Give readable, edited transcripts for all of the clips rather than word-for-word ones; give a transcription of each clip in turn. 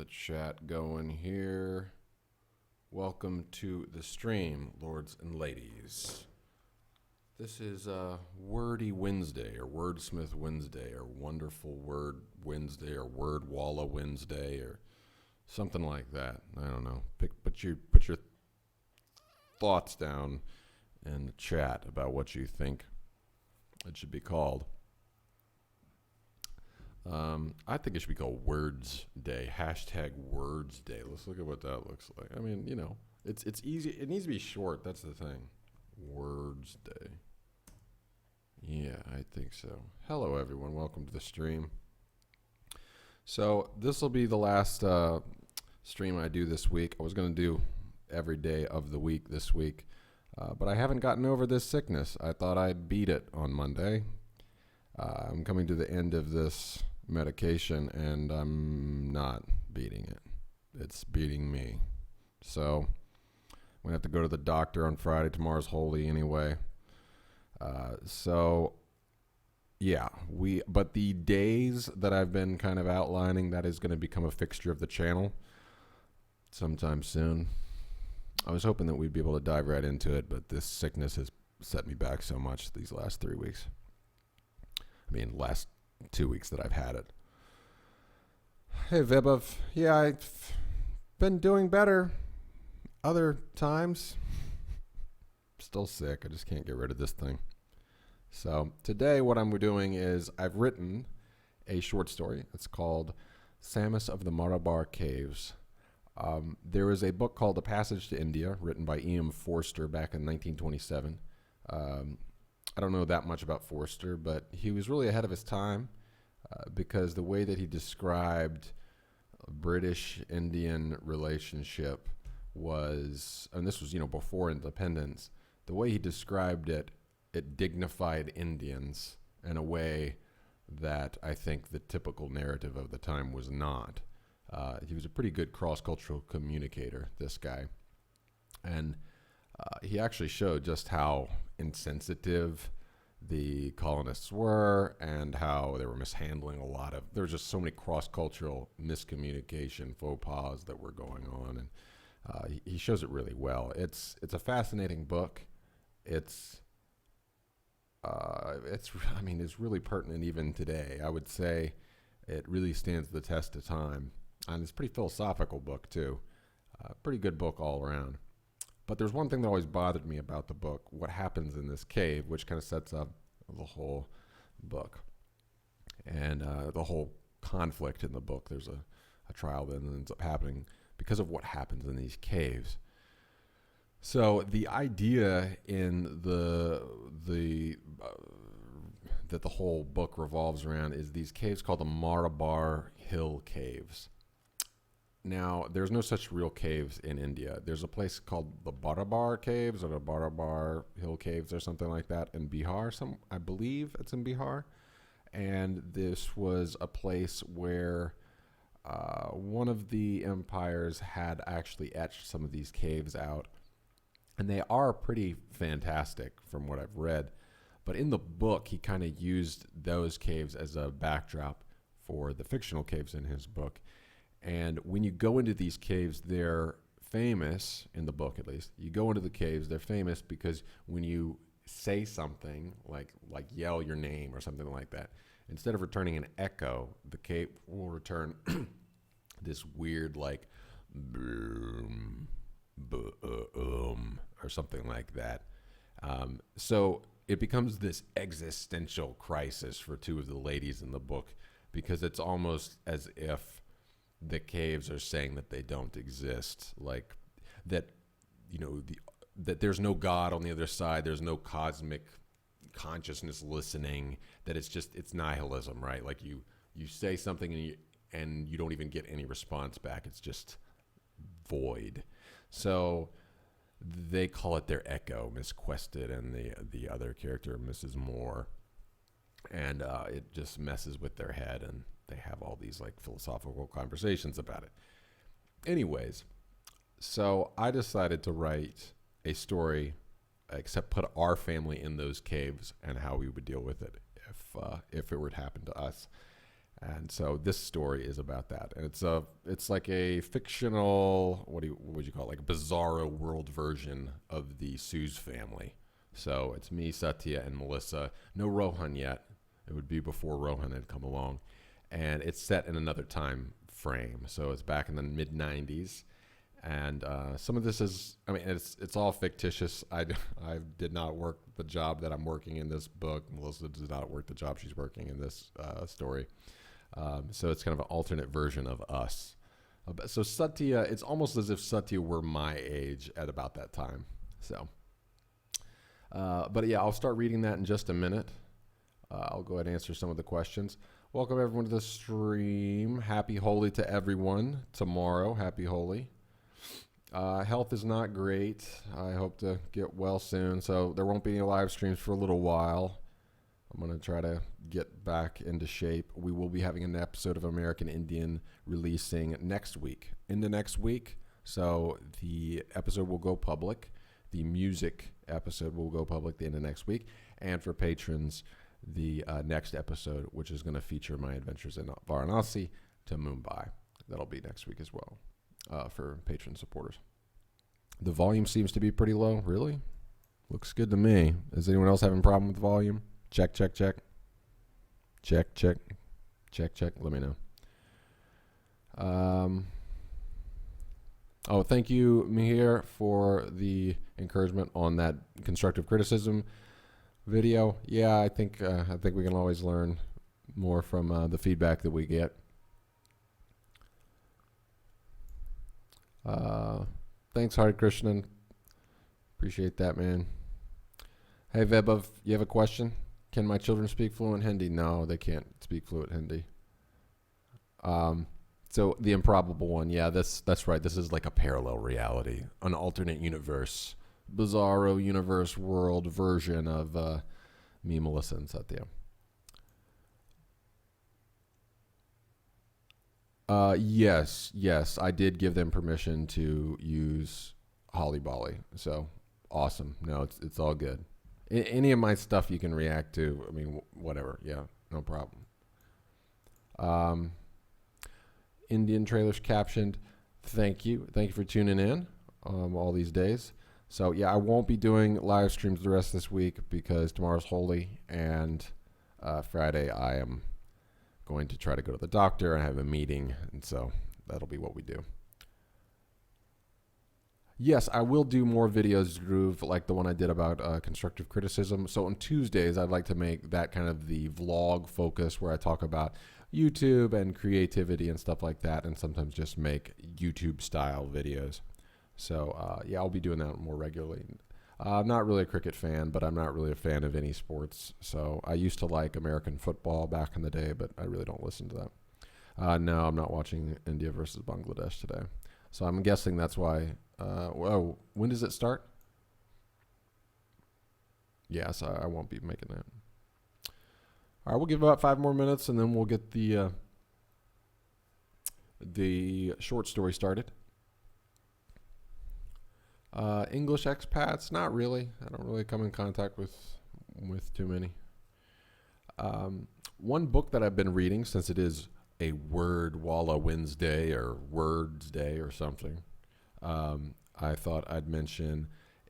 the chat going here. Welcome to the stream, lords and ladies. This is Wordy Wednesday, or Wordsmith Wednesday, or Wonderful Word Wednesday, or Word Walla Wednesday, or something like that. I don't know. Put your thoughts down in the chat about what you think it should be called. I think it should be called Words Day. Hashtag Words Day. Let's look at what that looks like. I mean, you know, it's easy. It needs to be short. That's the thing. Words Day. Yeah, I think so. Hello, everyone. Welcome to the stream. So this will be the last stream I do this week. I was going to do every day of the week this week, but I haven't gotten over this sickness. I thought I'd beat it on Monday. I'm coming to the end of this medication, and I'm not beating it. It's beating me. So I'm going to have to go to the doctor on Friday. Tomorrow's holy anyway. But the days that I've been kind of outlining, that is going to become a fixture of the channel sometime soon. I was hoping that we'd be able to dive right into it, but this sickness has set me back so much these last 3 weeks. I mean, last 2 weeks that I've had it. Hey, Vibov. Yeah, I've been doing better other times. Still sick. I just can't get rid of this thing. So today what I'm doing is I've written a short story. It's called Samus of the Malabar Caves. There is a book called The Passage to India, written by E.M. Forster back in 1927. I don't know that much about Forster, but he was really ahead of his time because the way that he described British-Indian relationship was, and this was, before independence, the way he described it, it dignified Indians in a way that I think the typical narrative of the time was not. He was a pretty good cross-cultural communicator, this guy. And he actually showed just how insensitive the colonists were and how they were mishandling a lot of, there was just so many cross-cultural miscommunication, faux pas that were going on. And he shows it really well. It's a fascinating book. It's really pertinent even today. I would say it really stands the test of time. And it's a pretty philosophical book, too. Pretty good book all around. But there's one thing that always bothered me about the book, what happens in this cave, which kind of sets up the whole book. And the whole conflict in the book. There's a trial that ends up happening because of what happens in these caves. So the idea in that the whole book revolves around is these caves called the Malabar Hill Caves. Now, there's no such real caves in India. There's a place called the Barabar Caves or the Barabar Hill Caves or something like that in Bihar. I believe it's in Bihar. And this was a place where one of the empires had actually etched some of these caves out. And they are pretty fantastic from what I've read. But in the book, he kind of used those caves as a backdrop for the fictional caves in his book. And when you go into these caves, they're famous, in the book at least. You go into the caves, they're famous because when you say something, like yell your name or something like that, instead of returning an echo, the cave will return this weird, like, boom, boom, or something like that. So it becomes this existential crisis for two of the ladies in the book because it's almost as if the caves are saying that they don't exist, like that, that there's no God on the other side, there's no cosmic consciousness listening, that it's nihilism, right? Like you say something and you don't even get any response back. It's just void. So they call it their echo, Miss Quested and the other character, Mrs. Moore, and it just messes with their head, and they have all these like philosophical conversations about it. Anyways, so I decided to write a story, except put our family in those caves and how we would deal with it if it were to happen to us. And so this story is about that, and it's like a fictional, what would you call it, like a bizarro world version of the Sue's family. So it's me, Satya, and Melissa. No Rohan yet. It would be before Rohan had come along, and it's set in another time frame. So it's back in the mid '90s, and some of this is, I mean, it's all fictitious. I did not work the job that I'm working in this book. Melissa did not work the job she's working in this story. So it's kind of an alternate version of us. So Satya, it's almost as if Satya were my age at about that time. So, but yeah, I'll start reading that in just a minute. I'll go ahead and answer some of the questions. Welcome everyone to the stream. Happy Holi to everyone tomorrow. Happy Holi. Health is not great. I hope to get well soon. So there won't be any live streams for a little while. I'm going to try to get back into shape. We will be having an episode of American Indian releasing next week. Into next week. So the episode will go public. The music episode will go public the end of next week. And for patrons, the next episode, which is going to feature my adventures in Varanasi to Mumbai. That'll be next week as well for patron supporters. The volume seems to be pretty low. Really? Looks good to me. Is anyone else having a problem with volume? Check, check, check. Check, check. Check, check. Let me know. Thank you, Mihir, for the encouragement on that constructive criticism video. Yeah, I think we can always learn more from the feedback that we get. Thanks, Hare Krishnan. Appreciate that, man. Hey, Vebov, you have a question? Can my children speak fluent Hindi? No, they can't speak fluent Hindi. So the improbable one, yeah, that's right. This is like a parallel reality, an alternate universe, bizarro universe world version of me, Melissa, and Satya. Yes, I did give them permission to use Holly Bolly. So awesome. No, it's all good. Any of my stuff you can react to. I mean, whatever. Yeah, no problem. Indian trailers captioned. Thank you for tuning in all these days. So yeah, I won't be doing live streams the rest of this week because tomorrow's Holi, and Friday I am going to try to go to the doctor and have a meeting, and so that'll be what we do. Yes, I will do more videos, Dhruv, like the one I did about constructive criticism. So on Tuesdays, I'd like to make that kind of the vlog focus where I talk about YouTube and creativity and stuff like that, and sometimes just make YouTube-style videos. So, yeah, I'll be doing that more regularly. I'm not really a cricket fan, but I'm not really a fan of any sports. So I used to like American football back in the day, but I really don't listen to that. No, I'm not watching India versus Bangladesh today. So I'm guessing that's why. When does it start? Yes, I won't be making that. All right, we'll give about 5 more minutes, and then we'll get the short story started. English expats, not really. I don't really come in contact with too many. One book that I've been reading, since it is a Wordwalla Wednesday or Wordsday or something, I thought I'd mention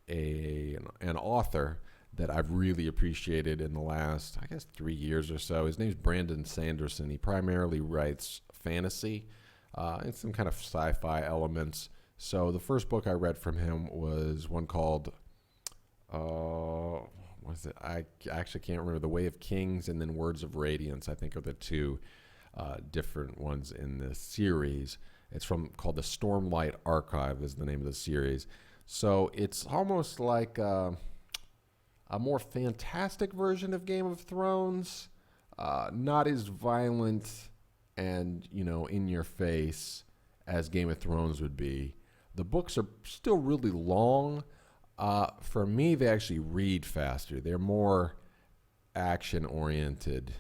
an author that I've really appreciated in the last, I guess, 3 years or so. His name's Brandon Sanderson. He primarily writes fantasy and some kind of sci-fi elements. So the first book I read from him was one called, what is it? I actually can't remember. The Way of Kings and then Words of Radiance, I think, are the two different ones in this series. It's called the Stormlight Archive is the name of the series. So it's almost like a more fantastic version of Game of Thrones, not as violent and, in your face as Game of Thrones would be. The books are still really long. For me, they actually read faster. They're more action-oriented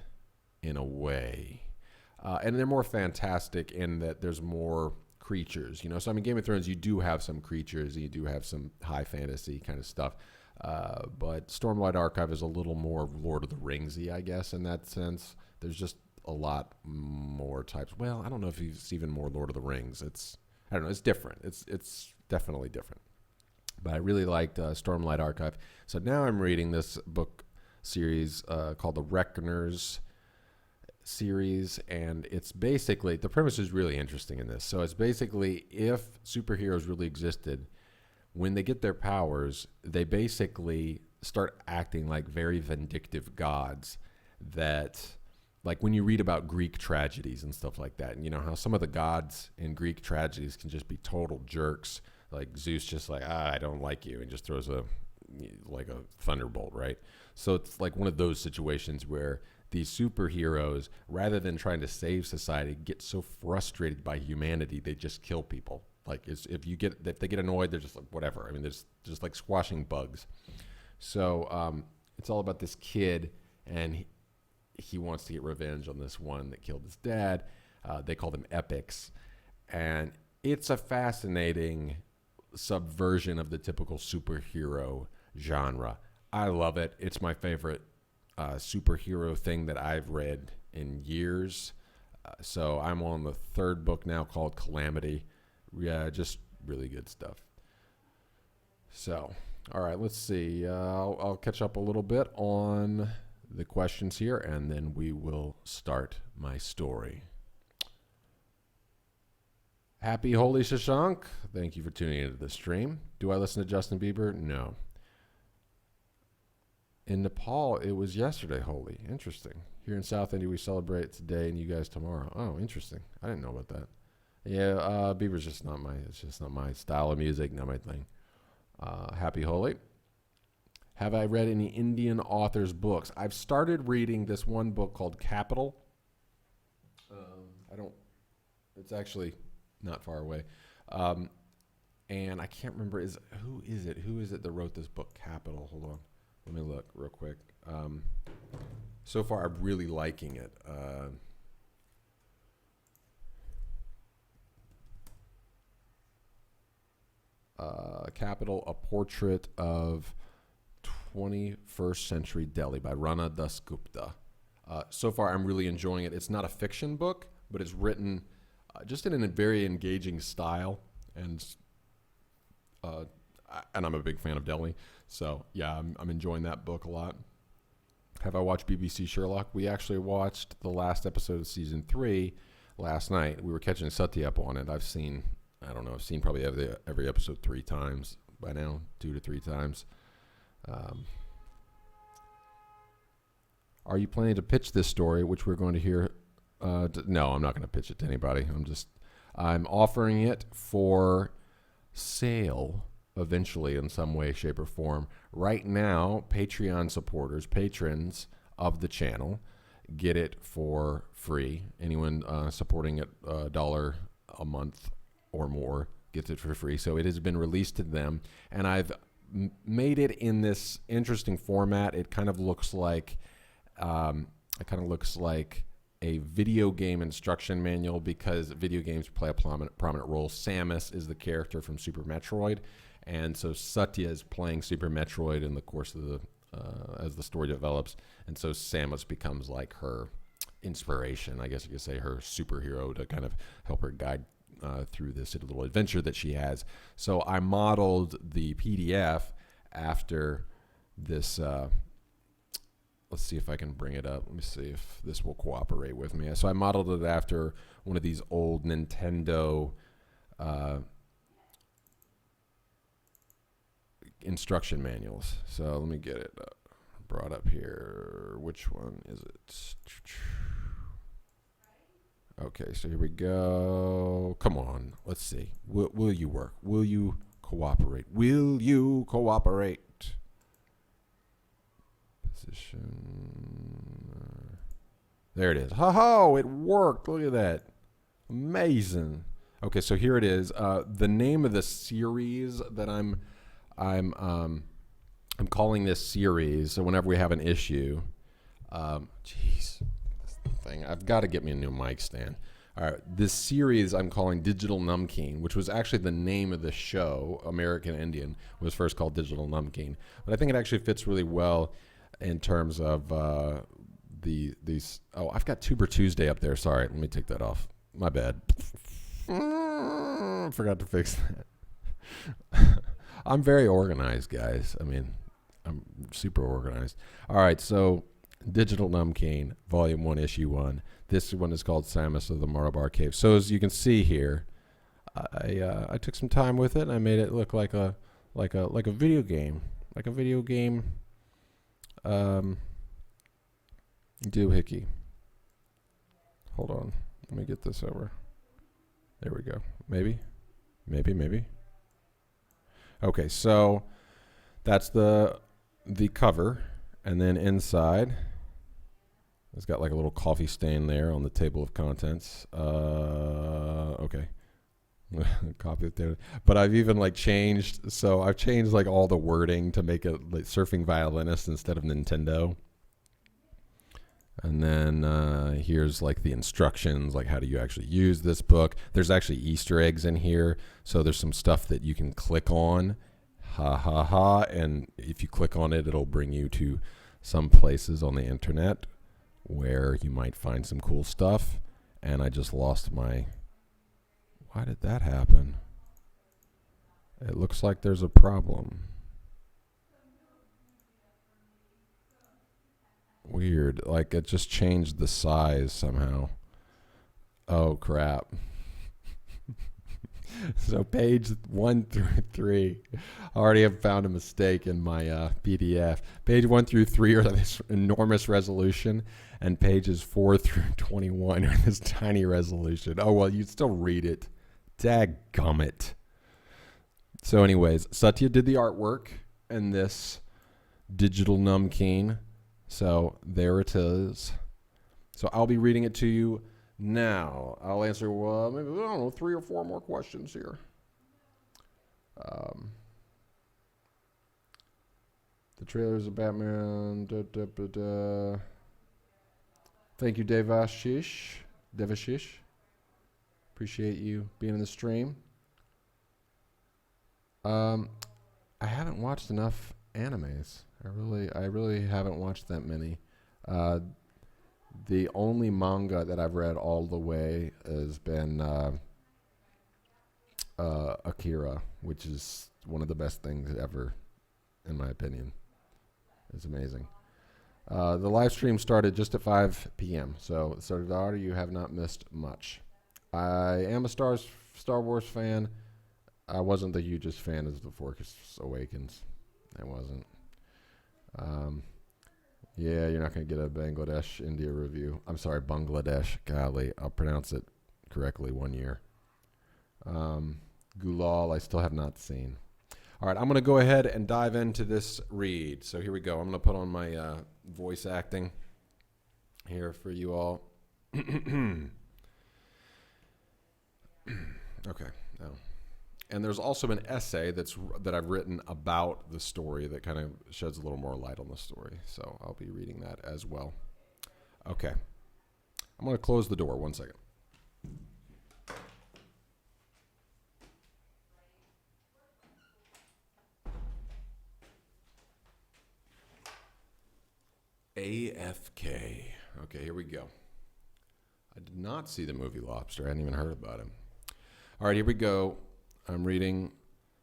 in a way. And they're more fantastic in that there's more creatures. So, Game of Thrones, you do have some creatures. You do have some high fantasy kind of stuff. But Stormlight Archive is a little more Lord of the Ringsy, I guess, in that sense. There's just a lot more types. Well, I don't know if it's even more Lord of the Rings. I don't know. It's different. It's definitely different. But I really liked Stormlight Archive. So now I'm reading this book series called the Reckoners series, and it's basically, the premise is really interesting in this. So it's basically, if superheroes really existed, when they get their powers, they basically start acting like very vindictive gods that, like when you read about Greek tragedies and stuff like that, and you know how some of the gods in Greek tragedies can just be total jerks, like Zeus just like, I don't like you, and just throws a thunderbolt, right? So it's like one of those situations where these superheroes, rather than trying to save society, get so frustrated by humanity, they just kill people. Like if they get annoyed, they're just like, whatever. I mean, there's just like squashing bugs. So it's all about this kid, and he wants to get revenge on this one that killed his dad. They call them epics. And it's a fascinating subversion of the typical superhero genre. I love it. It's my favorite superhero thing that I've read in years. So I'm on the third book now called Calamity. Yeah, just really good stuff. So, all right, let's see. I'll catch up a little bit on the questions here, and then we will start my story. Happy Holy Shashank. Thank you for tuning into the stream. Do I listen to Justin Bieber? No. In Nepal, it was yesterday, Holy. Interesting. Here in South India, we celebrate today and you guys tomorrow. Oh, interesting. I didn't know about that. Yeah, Bieber's just not my style of music, not my thing. Happy Holy. Have I read any Indian authors' books? I've started reading this one book called Capital. It's actually not far away. And I can't remember, who is it that wrote this book, Capital? Hold on. Let me look real quick. So far, I'm really liking it. Capital, A Portrait of 21st Century Delhi by Rana Dasgupta. So far, I'm really enjoying it. It's not a fiction book, but it's written just in a very engaging style, and I'm a big fan of Delhi. So, yeah, I'm enjoying that book a lot. Have I watched BBC Sherlock? We actually watched the last episode of season 3 last night. We were catching Satya up on it. I've seen probably every episode 3 times by now, 2 to 3 times. Are you planning to pitch this story, which we're going to hear? No, I'm not going to pitch it to anybody. I'm offering it for sale eventually in some way, shape, or form. Right now, Patreon supporters, patrons of the channel, get it for free. Anyone supporting it $1 a month or more gets it for free. So it has been released to them, and I've made it in this interesting format. It kind of looks like a video game instruction manual, because video games play a prominent role. Samus is the character from Super Metroid, and so Satya is playing Super Metroid in the course of the as the story develops, and so Samus becomes like her inspiration, I guess you could say, her superhero to kind of help her guide through this little adventure that she has. So I modeled the PDF after this. Let's see if I can bring it up. Let me see if this will cooperate with me. So I modeled it after one of these old Nintendo instruction manuals. So let me get it brought up here. Which one is it? Okay, so here we go. Come on, let's see. Will you work? Will you cooperate? Will you cooperate? Position. There it is. Ho, it worked. Look at that. Amazing. Okay, so here it is. The name of the series that I'm calling this series. So whenever we have an issue, jeez, this thing. I've got to get me a new mic stand. All right, this series I'm calling Digital Numkeen, which was actually the name of the show. American Indian was first called Digital Numkeen, but I think it actually fits really well in terms of these. Oh, I've got Tuber Tuesday up there. Sorry, let me take that off. My bad. Forgot to fix that. I'm very organized, guys. I mean, I'm super organized. All right, so Digital Numkane, Volume 1, Issue 1. This one is called Samus of the Marabar Cave. So as you can see here, I took some time with it and I made it look like a video game. Like a video game doohickey. Hold on. Let me get this over. There we go. Maybe. Okay, so that's the cover, and then inside it's got like a little coffee stain there on the table of contents. Okay. Copy it there. But I've even like changed, so I've changed like all the wording to make it like Surfing Violinist instead of Nintendo. And then here's like the instructions, like how do you actually use this book. There's actually Easter eggs in here. So there's some stuff that you can click on. Ha ha ha. And if you click on it, it'll bring you to some places on the internet where you might find some cool stuff. And I just lost my... Why did that happen? It looks like there's a problem. Weird. Like it just changed the size somehow. Oh crap. So page 1 through 3. I already have found a mistake in my PDF. Page 1 through 3 are this enormous resolution, and pages 4 through 21 are this tiny resolution. Oh well, you'd still read it. Dadgummit. So anyways, Satya did the artwork in this Digital Numkane. So there it is. So I'll be reading it to you now. I'll answer, maybe, I don't know, 3 or 4 more questions here. The trailers of Batman. Thank you, Devashish. Appreciate you being in the stream. I haven't watched enough animes. I really haven't watched that many. The only manga that I've read all the way has been Akira, which is one of the best things ever, in my opinion. It's amazing. The live stream started just at 5 p.m. So Sardar, you have not missed much. I am a Star Wars fan. I wasn't the hugest fan of The Force Awakens. I wasn't. Yeah, you're not going to get a Bangladesh India review. I'm sorry, Bangladesh. Golly, I'll pronounce it correctly one year. Gulal, I still have not seen. All right, I'm going to go ahead and dive into this read. So here we go. I'm going to put on my voice acting here for you all. Okay. Oh. And there's also an essay that I've written about the story that kind of sheds a little more light on the story. So I'll be reading that as well. Okay. I'm going to close the door. 1 second. AFK. Okay, here we go. I did not see the movie Lobster. I hadn't even heard about him. All right, here we go. I'm reading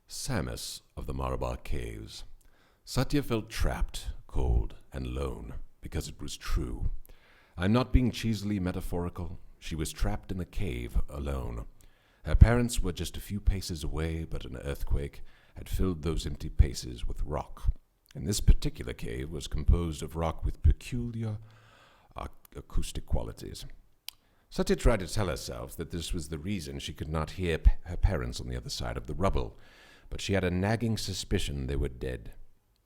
Samus of the Marabar Caves. Satya felt trapped, cold, and alone, because it was true. I'm not being cheesily metaphorical. She was trapped in a cave, alone. Her parents were just a few paces away, but an earthquake had filled those empty paces with rock. And this particular cave was composed of rock with peculiar acoustic qualities. Satya tried to tell herself that this was the reason she could not hear her parents on the other side of the rubble, but she had a nagging suspicion they were dead.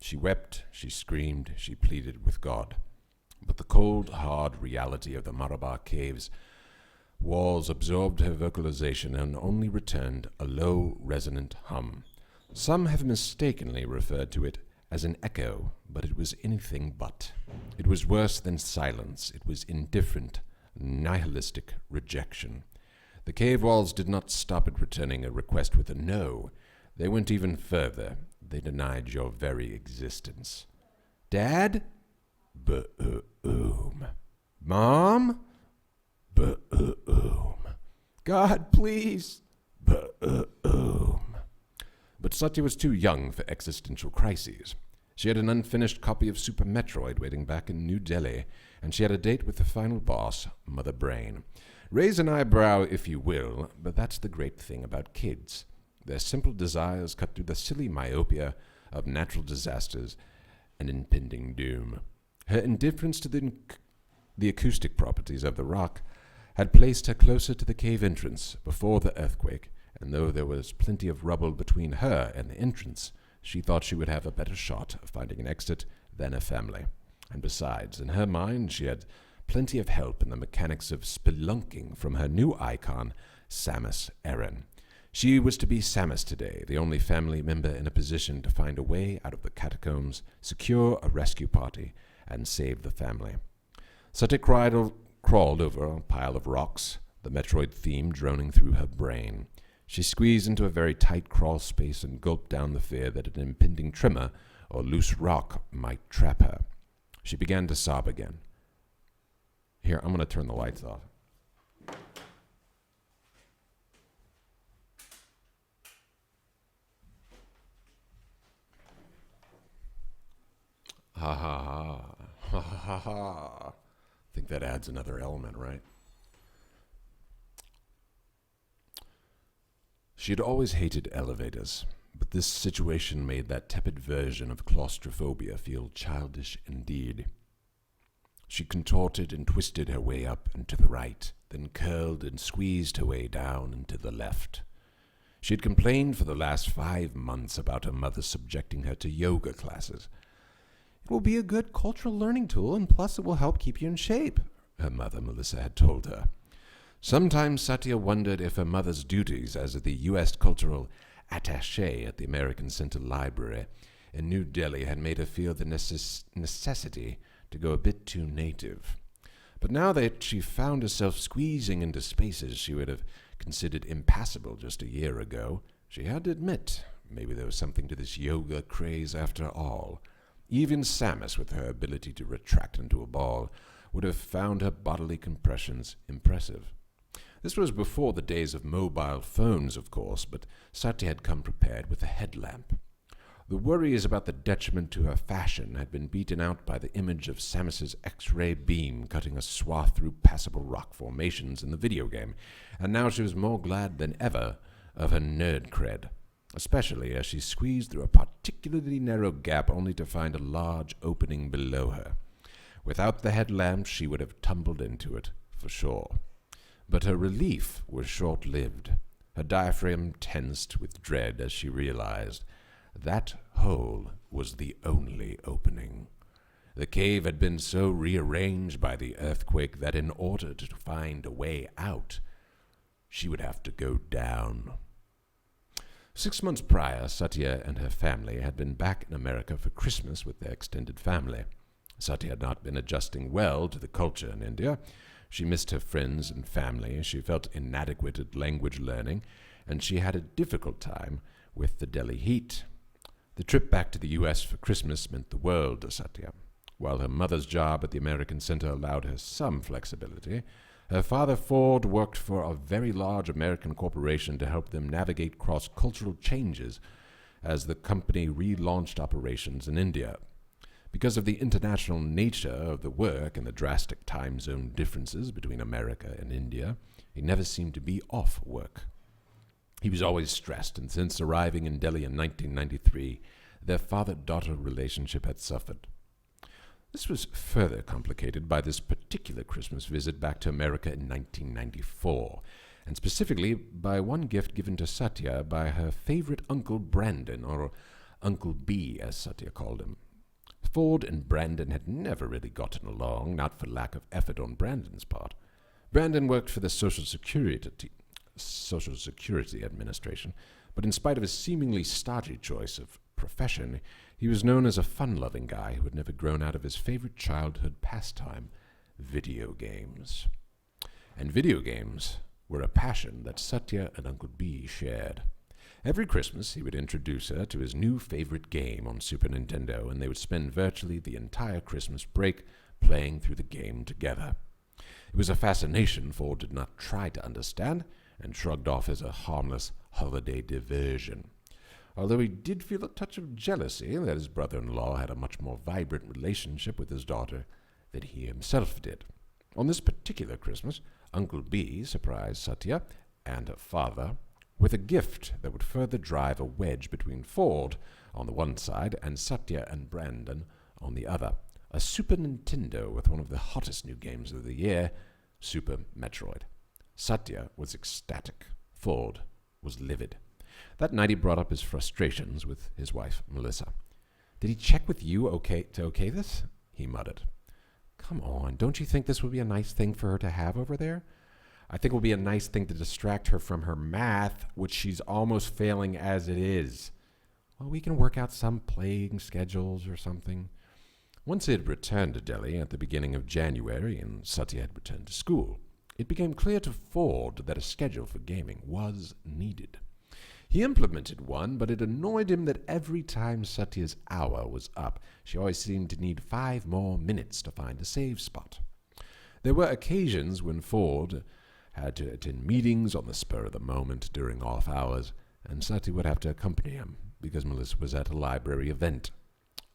She wept, she screamed, she pleaded with God. But the cold, hard reality of the Marabar Caves walls absorbed her vocalization and only returned a low, resonant hum. Some have mistakenly referred to it as an echo, but it was anything but. It was worse than silence. It was indifferent, nihilistic rejection. The cave walls did not stop at returning a request with a no. They went even further. They denied your very existence. Dad? Boom. Mom? Boom. God, please. Boom. But Satya was too young for existential crises. She had an unfinished copy of Super Metroid waiting back in New Delhi, and she had a date with the final boss, Mother Brain. Raise an eyebrow if you will, but that's the great thing about kids. Their simple desires cut through the silly myopia of natural disasters and impending doom. Her indifference to the acoustic properties of the rock had placed her closer to the cave entrance before the earthquake, and though there was plenty of rubble between her and the entrance, she thought she would have a better shot of finding an exit than her family. And besides, in her mind, she had plenty of help in the mechanics of spelunking from her new icon, Samus Aran. She was to be Samus today, the only family member in a position to find a way out of the catacombs, secure a rescue party, and save the family. Satya crawled over a pile of rocks, the Metroid theme droning through her brain. She squeezed into a very tight crawl space and gulped down the fear that an impending tremor or loose rock might trap her. She began to sob again. Here, I'm going to turn the lights off. Ha ha ha. Ha ha ha. I think that adds another element, right? She had always hated elevators, but this situation made that tepid version of claustrophobia feel childish indeed. She contorted and twisted her way up and to the right, then curled and squeezed her way down and to the left. She had complained for the last 5 months about her mother subjecting her to yoga classes. It will be a good cultural learning tool, and plus it will help keep you in shape, her mother, Melissa, had told her. Sometimes Satya wondered if her mother's duties as the U.S. cultural attaché at the American Center Library in New Delhi had made her feel the necessity to go a bit too native. But now that she found herself squeezing into spaces she would have considered impassable just a year ago, she had to admit maybe there was something to this yoga craze after all. Even Samus, with her ability to retract into a ball, would have found her bodily compressions impressive. This was before the days of mobile phones, of course, but Satya had come prepared with a headlamp. The worries about the detriment to her fashion had been beaten out by the image of Samus's X-ray beam cutting a swath through passable rock formations in the video game, and now she was more glad than ever of her nerd cred, especially as she squeezed through a particularly narrow gap only to find a large opening below her. Without the headlamp, she would have tumbled into it, for sure. But her relief was short-lived. Her diaphragm tensed with dread as she realized that hole was the only opening. The cave had been so rearranged by the earthquake that in order to find a way out, she would have to go down. 6 months prior, Satya and her family had been back in America for Christmas with their extended family. Satya had not been adjusting well to the culture in India. She missed her friends and family, she felt inadequate at language learning, and she had a difficult time with the Delhi heat. The trip back to the U.S. for Christmas meant the world to Satya. While her mother's job at the American Center allowed her some flexibility, her father, Ford, worked for a very large American corporation to help them navigate cross-cultural changes as the company relaunched operations in India. Because of the international nature of the work and the drastic time zone differences between America and India, he never seemed to be off work. He was always stressed, and since arriving in Delhi in 1993, their father-daughter relationship had suffered. This was further complicated by this particular Christmas visit back to America in 1994, and specifically by one gift given to Satya by her favorite Uncle Brandon, or Uncle B, as Satya called him. Ford and Brandon had never really gotten along, not for lack of effort on Brandon's part. Brandon worked for the Social Security Administration, but in spite of his seemingly stodgy choice of profession, he was known as a fun-loving guy who had never grown out of his favorite childhood pastime, video games. And video games were a passion that Satya and Uncle B shared. Every Christmas, he would introduce her to his new favorite game on Super Nintendo, and they would spend virtually the entire Christmas break playing through the game together. It was a fascination Ford did not try to understand, and shrugged off as a harmless holiday diversion. Although he did feel a touch of jealousy that his brother-in-law had a much more vibrant relationship with his daughter than he himself did. On this particular Christmas, Uncle B surprised Satya and her father with a gift that would further drive a wedge between Ford on the one side and Satya and Brandon on the other. A Super Nintendo with one of the hottest new games of the year, Super Metroid. Satya was ecstatic. Ford was livid. That night he brought up his frustrations with his wife, Melissa. "Did he check with you to okay this?" he muttered. "Come on, don't you think this would be a nice thing for her to have over there? I think it would be a nice thing to distract her from her math, which she's almost failing as it is. Well, we can work out some playing schedules or something." Once he had returned to Delhi at the beginning of January and Satya had returned to school, it became clear to Ford that a schedule for gaming was needed. He implemented one, but it annoyed him that every time Satya's hour was up, she always seemed to need 5 more minutes to find a save spot. There were occasions when Ford had to attend meetings on the spur of the moment during off hours, and Satya would have to accompany him because Melissa was at a library event.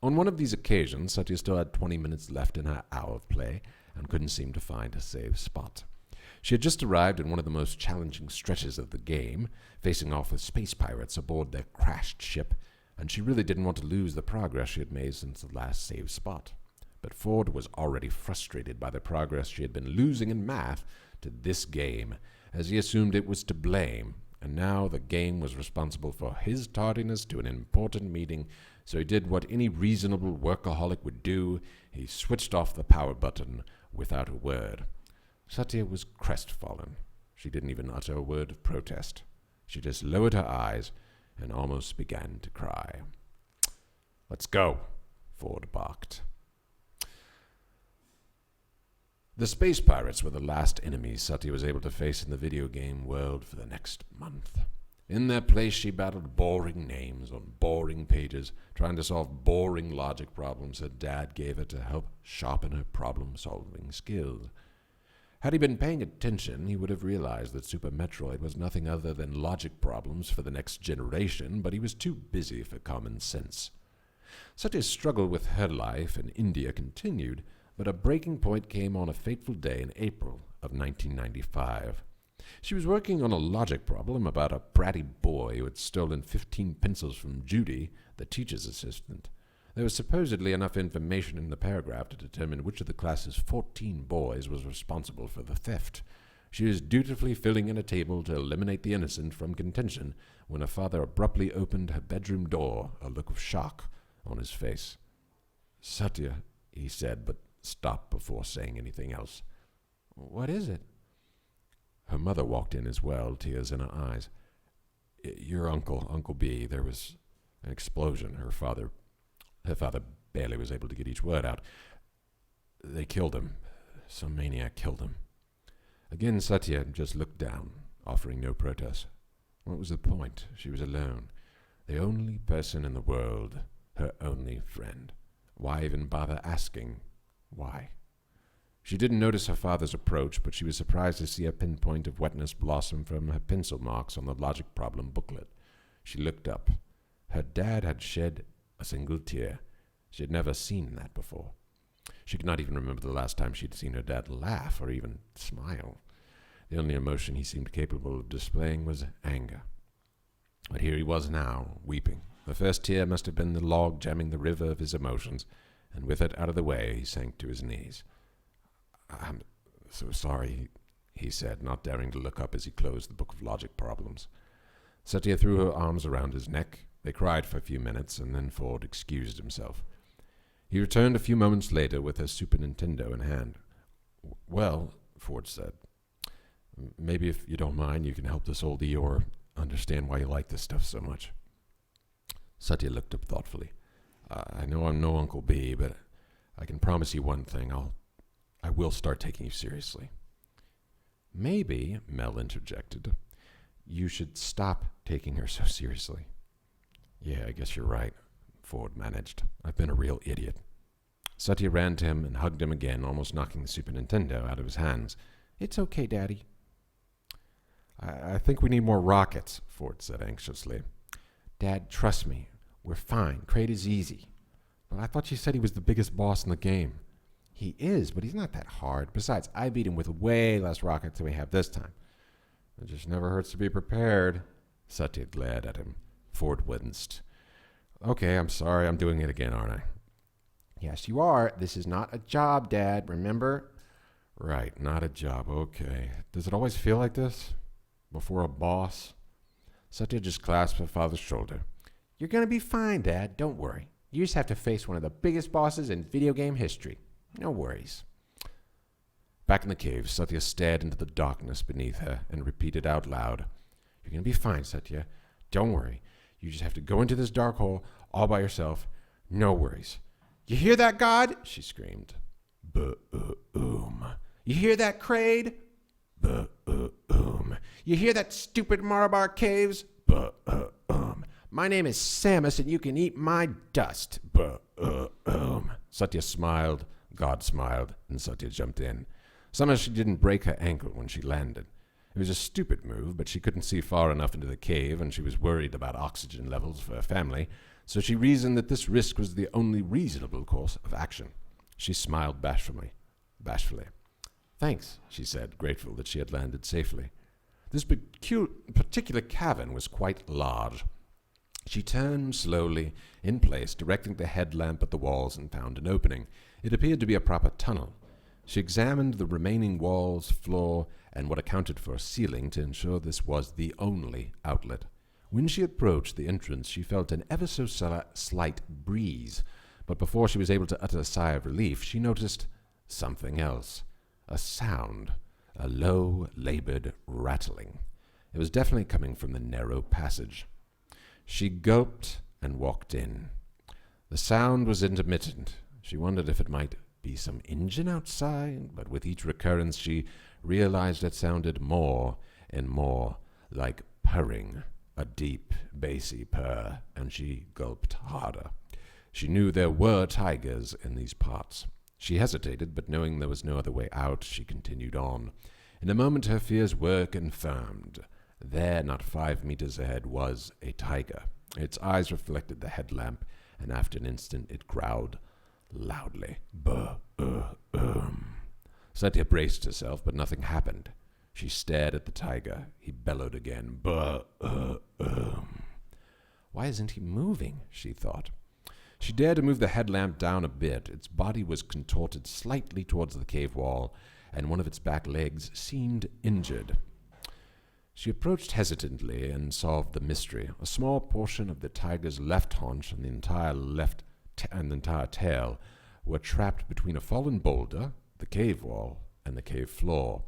On one of these occasions, Satya still had 20 minutes left in her hour of play and couldn't seem to find a save spot. She had just arrived in one of the most challenging stretches of the game, facing off with space pirates aboard their crashed ship, and she really didn't want to lose the progress she had made since the last save spot. But Ford was already frustrated by the progress she had been losing in math to this game, as he assumed it was to blame, and now the game was responsible for his tardiness to an important meeting, so he did what any reasonable workaholic would do. He switched off the power button without a word. Satya was crestfallen. She didn't even utter a word of protest. She just lowered her eyes and almost began to cry. "Let's go," Ford barked. The space pirates were the last enemies Satya was able to face in the video game world for the next month. In their place, she battled boring names on boring pages, trying to solve boring logic problems her dad gave her to help sharpen her problem-solving skills. Had he been paying attention, he would have realized that Super Metroid was nothing other than logic problems for the next generation, but he was too busy for common sense. Satya's struggle with her life in India continued, but a breaking point came on a fateful day in April of 1995. She was working on a logic problem about a bratty boy who had stolen 15 pencils from Judy, the teacher's assistant. There was supposedly enough information in the paragraph to determine which of the class's 14 boys was responsible for the theft. She was dutifully filling in a table to eliminate the innocent from contention when her father abruptly opened her bedroom door, a look of shock on his face. "Satya," he said, but stopped before saying anything else. "What is it?" Her mother walked in as well, tears in her eyes. "Your Uncle B, there was an explosion." Her father barely was able to get each word out. "They killed him. Some maniac killed him." Again, Satya just looked down, offering no protest. What was the point? She was alone. The only person in the world, her only friend. Why even bother asking? Why? She didn't notice her father's approach, but she was surprised to see a pinpoint of wetness blossom from her pencil marks on the logic problem booklet. She looked up. Her dad had shed a single tear. She had never seen that before. She could not even remember the last time she had seen her dad laugh or even smile. The only emotion he seemed capable of displaying was anger. But here he was now, weeping. The first tear must have been the log jamming the river of his emotions, and with it out of the way, he sank to his knees. "I'm so sorry," he said, not daring to look up as he closed the book of logic problems. Satya threw her arms around his neck. They cried for a few minutes, and then Ford excused himself. He returned a few moments later with a Super Nintendo in hand. "Well," Ford said, "maybe if you don't mind, you can help this oldie or understand why you like this stuff so much." Satya looked up thoughtfully. "I know I'm no Uncle B, but I can promise you one thing. I will start taking you seriously." "Maybe," Mel interjected, "you should stop taking her so seriously." "Yeah, I guess you're right," Ford managed. "I've been a real idiot." Satya ran to him and hugged him again, almost knocking the Super Nintendo out of his hands. "It's okay, Daddy." I think we need more rockets," Ford said anxiously. "Dad, trust me. We're fine. Crate is easy." "But I thought you said he was the biggest boss in the game." "He is, but he's not that hard. Besides, I beat him with way less rockets than we have this time." "It just never hurts to be prepared." Satya glared at him. Ford winced. "Okay, I'm sorry. I'm doing it again, aren't I?" "Yes, you are. This is not a job, Dad. Remember?" "Right, not a job. Okay. Does it always feel like this? Before a boss?" Satya just clasped her father's shoulder. "You're going to be fine, Dad. Don't worry. You just have to face one of the biggest bosses in video game history. No worries." Back in the cave, Satya stared into the darkness beneath her and repeated out loud, "You're going to be fine, Satya. Don't worry. You just have to go into this dark hole all by yourself. No worries." "You hear that, God?" she screamed. "Boom. You hear that, Crade? Boom. You hear that, stupid Marabar Caves? Boom. My name is Samus, and you can eat my dust. Boom." Satya smiled, God smiled, and Satya jumped in. Somehow she didn't break her ankle when she landed. It was a stupid move, but she couldn't see far enough into the cave, and she was worried about oxygen levels for her family, so she reasoned that this risk was the only reasonable course of action. She smiled bashfully. "Thanks," she said, grateful that she had landed safely. This particular cavern was quite large. She turned slowly in place, directing the headlamp at the walls, and found an opening. It appeared to be a proper tunnel. She examined the remaining walls, floor, and what accounted for a ceiling to ensure this was the only outlet. When she approached the entrance, she felt an ever so slight breeze, but before she was able to utter a sigh of relief, she noticed something else. A sound, a low, labored rattling. It was definitely coming from the narrow passage. She gulped and walked in. The sound was intermittent. She wondered if it might be some engine outside, but with each recurrence she realized it sounded more and more like purring, a deep, bassy purr, and she gulped harder. She knew there were tigers in these parts. She hesitated, but knowing there was no other way out, she continued on. In a moment her fears were confirmed. There, not 5 meters ahead, was a tiger. Its eyes reflected the headlamp, and after an instant it growled loudly. Satya braced herself, but nothing happened. She stared at the tiger. He bellowed again. Why isn't he moving? She thought. She dared to move the headlamp down a bit. Its body was contorted slightly towards the cave wall, and one of its back legs seemed injured. She approached hesitantly and solved the mystery. A small portion of the tiger's left haunch and the entire tail were trapped between a fallen boulder, the cave wall, and the cave floor.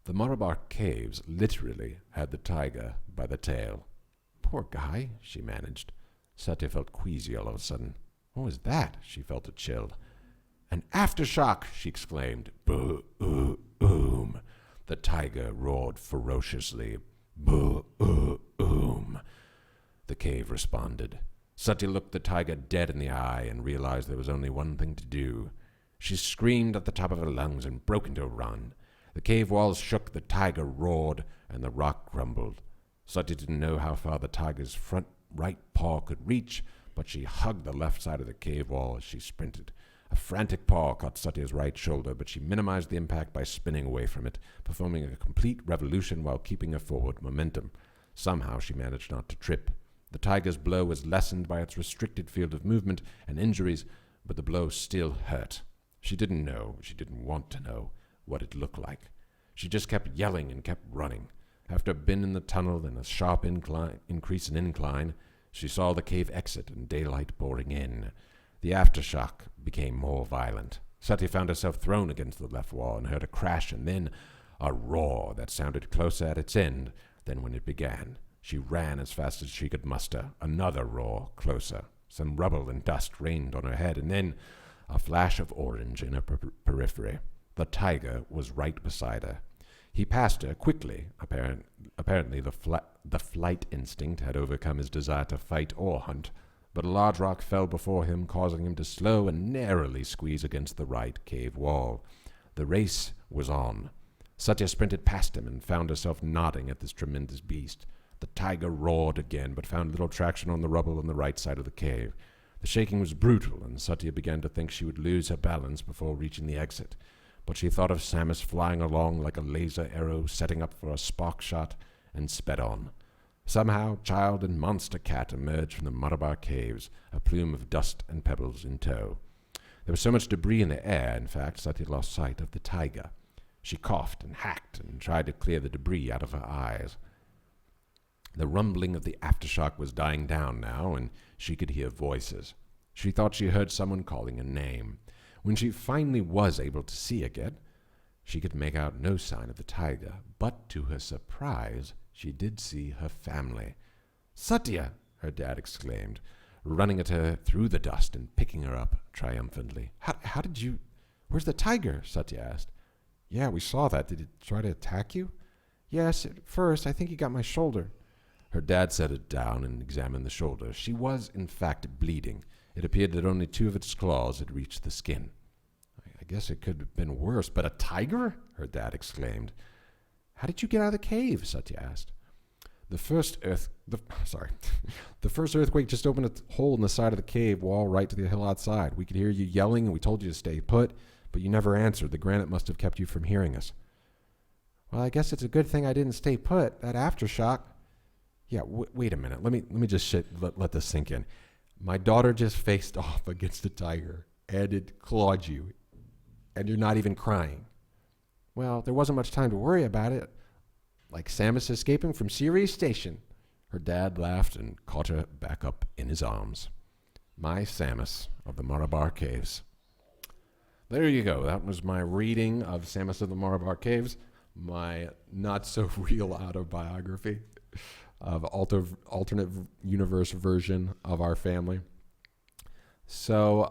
The Marabar Caves literally had the tiger by the tail. "Poor guy," she managed. Satya felt queasy all of a sudden. What was that? She felt a chill. "An aftershock!" she exclaimed. Boom! The tiger roared ferociously. Boom! The cave responded. Satya looked the tiger dead in the eye and realized there was only one thing to do. She screamed at the top of her lungs and broke into a run. The cave walls shook, the tiger roared, and the rock crumbled. Satya didn't know how far the tiger's front right paw could reach, but she hugged the left side of the cave wall as she sprinted. A frantic paw caught Satya's right shoulder, but she minimized the impact by spinning away from it, performing a complete revolution while keeping her forward momentum. Somehow she managed not to trip. The tiger's blow was lessened by its restricted field of movement and injuries, but the blow still hurt. She didn't want to know what it looked like. She just kept yelling and kept running. After a bend in the tunnel and a sharp increase in incline, she saw the cave exit and daylight pouring in. The aftershock became more violent. Satya found herself thrown against the left wall and heard a crash and then a roar that sounded closer at its end than when it began. She ran as fast as she could muster. Another roar, closer. Some rubble and dust rained on her head, and then a flash of orange in her periphery. The tiger was right beside her. He passed her quickly. Apparently the flight instinct had overcome his desire to fight or hunt. but a large rock fell before him, causing him to slow and narrowly squeeze against the right cave wall. The race was on. Satya sprinted past him and found herself nodding at this tremendous beast. The tiger roared again, but found little traction on the rubble on the right side of the cave. The shaking was brutal, and Satya began to think she would lose her balance before reaching the exit. But she thought of Samus flying along like a laser arrow, setting up for a spark shot, and sped on. Somehow, child and monster cat emerged from the Malabar caves, a plume of dust and pebbles in tow. There was so much debris in the air, in fact, Satya lost sight of the tiger. She coughed and hacked and tried to clear the debris out of her eyes. The rumbling of the aftershock was dying down now, and she could hear voices. She thought she heard someone calling her name. When she finally was able to see again, she could make out no sign of the tiger, but to her surprise, she did see her family. "Satya!" her dad exclaimed, running at her through the dust and picking her up triumphantly. How did you... Where's the tiger?" Satya asked. "Yeah, we saw that. Did it try to attack you?" "Yes, at first. I think he got my shoulder." Her dad set it down and examined the shoulder. She was, in fact, bleeding. It appeared that only 2 of its claws had reached the skin. "I guess it could have been worse, but a tiger?" her dad exclaimed. "How did you get out of the cave?" Satya asked. The first earthquake just opened a hole in the side of the cave wall right to the hill outside. We could hear you yelling, and we told you to stay put, but you never answered. The granite must have kept you from hearing us." "Well, I guess it's a good thing I didn't stay put. That aftershock..." "Yeah, wait a minute. Let me just let this sink in. My daughter just faced off against a tiger, and it clawed you, and you're not even crying." "Well, there wasn't much time to worry about it. Like Samus escaping from Sirius Station." Her dad laughed and caught her back up in his arms. My Samus of the Malabar Caves. There you go. That was my reading of Samus of the Malabar Caves, my not-so-real autobiography of alternate universe version of our family. So,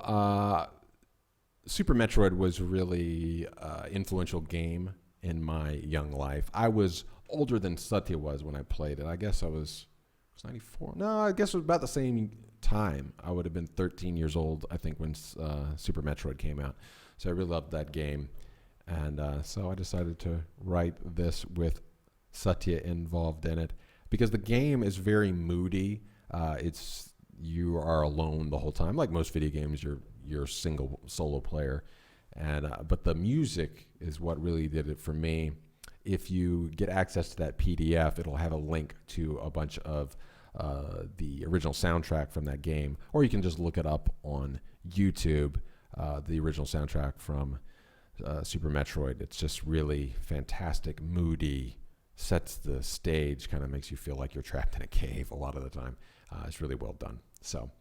Super Metroid was really influential game in my young life. I was older than Satya was when I played it. I guess I was 94. No, I guess it was about the same time. I would have been 13 years old, I think, when Super Metroid came out. So I really loved that game. And so I decided to write this with Satya involved in it, because the game is very moody. You are alone the whole time. Like most video games, you're single solo player. And but the music is what really did it for me. If you get access to that PDF, it'll have a link to a bunch of the original soundtrack from that game, or you can just look it up on YouTube, the original soundtrack from Super Metroid. It's just really fantastic, moody, sets the stage, kind of makes you feel like you're trapped in a cave a lot of the time. It's really well done. So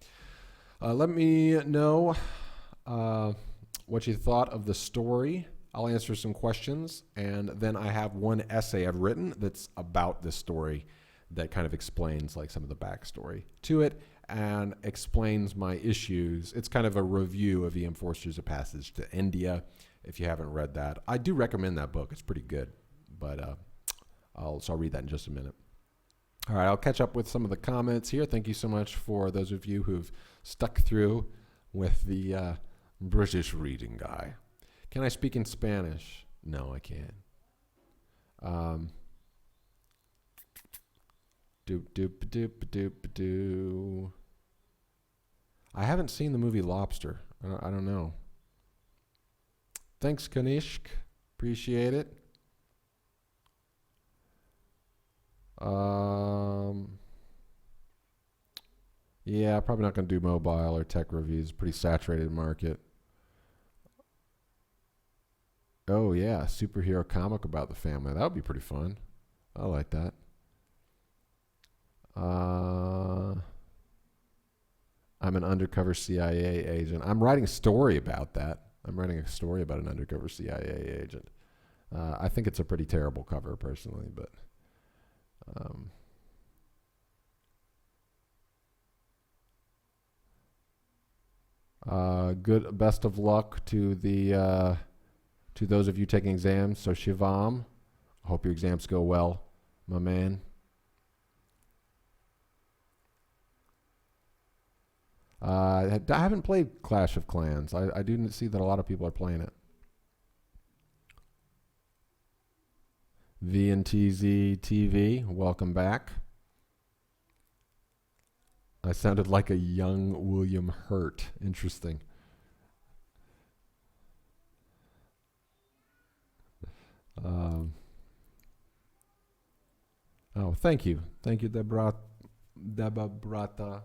let me know what you thought of the story. I'll answer some questions, and then I have one essay I've written that's about this story that kind of explains like some of the backstory to it and explains my issues. It's kind of a review of E.M. Forster's A Passage to India. If you haven't read that, I do recommend that book. It's pretty good, but I'll read that in just a minute. All right, I'll catch up with some of the comments here. Thank you so much for those of you who've stuck through with the British reading guy. Can I speak in Spanish? No, I can't. Doop. I haven't seen the movie Lobster. I don't know. Thanks, Kanishk. Appreciate it. Yeah, probably not going to do mobile or tech reviews. Pretty saturated market. Oh, yeah, superhero comic about the family. That would be pretty fun. I like that. I'm an undercover CIA agent. I'm writing a story about that. I'm writing a story about an undercover CIA agent. I think it's a pretty terrible cover, personally, but... best of luck to the... to those of you taking exams. So Shivam, I hope your exams go well, my man. I haven't played Clash of Clans. I do see that a lot of people are playing it. V and TZ TV, welcome back. I sounded like a young William Hurt. Interesting. Oh, thank you. Thank you, Debra Brata.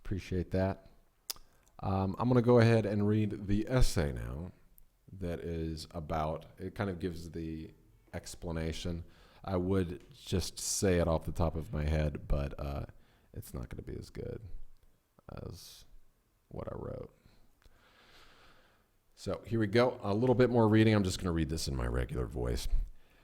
Appreciate that. I'm going to go ahead and read the essay now that is about, it kind of gives the explanation. I would just say it off the top of my head, but it's not going to be as good as what I wrote. So here we go. A little bit more reading. I'm just going to read this in my regular voice.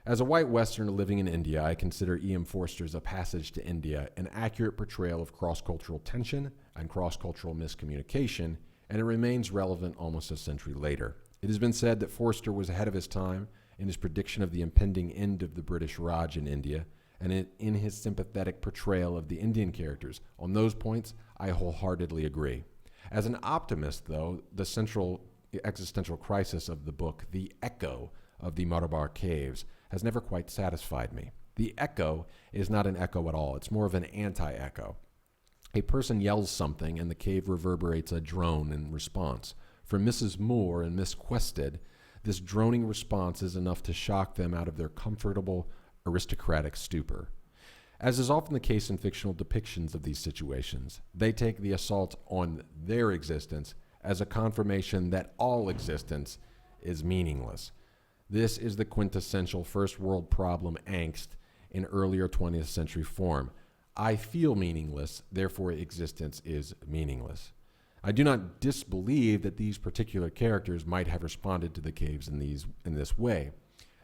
As a white Westerner living in India, I consider E.M. Forster's A Passage to India an accurate portrayal of cross-cultural tension and cross-cultural miscommunication, and it remains relevant almost a century later. It has been said that Forster was ahead of his time in his prediction of the impending end of the British Raj in India, and in his sympathetic portrayal of the Indian characters. On those points, I wholeheartedly agree. As an optimist, though, the central existential crisis of the book, the echo of the Malabar caves, has never quite satisfied me. The echo is not an echo at all. It's more of an anti-echo. A person yells something and the cave reverberates a drone in response. For Mrs. Moore and Miss Quested, this droning response is enough to shock them out of their comfortable aristocratic stupor. As is often the case in fictional depictions of these situations, they take the assault on their existence as a confirmation that all existence is meaningless. This is the quintessential first world problem angst in earlier 20th century form. I feel meaningless, therefore existence is meaningless. I do not disbelieve that these particular characters might have responded to the caves in this way.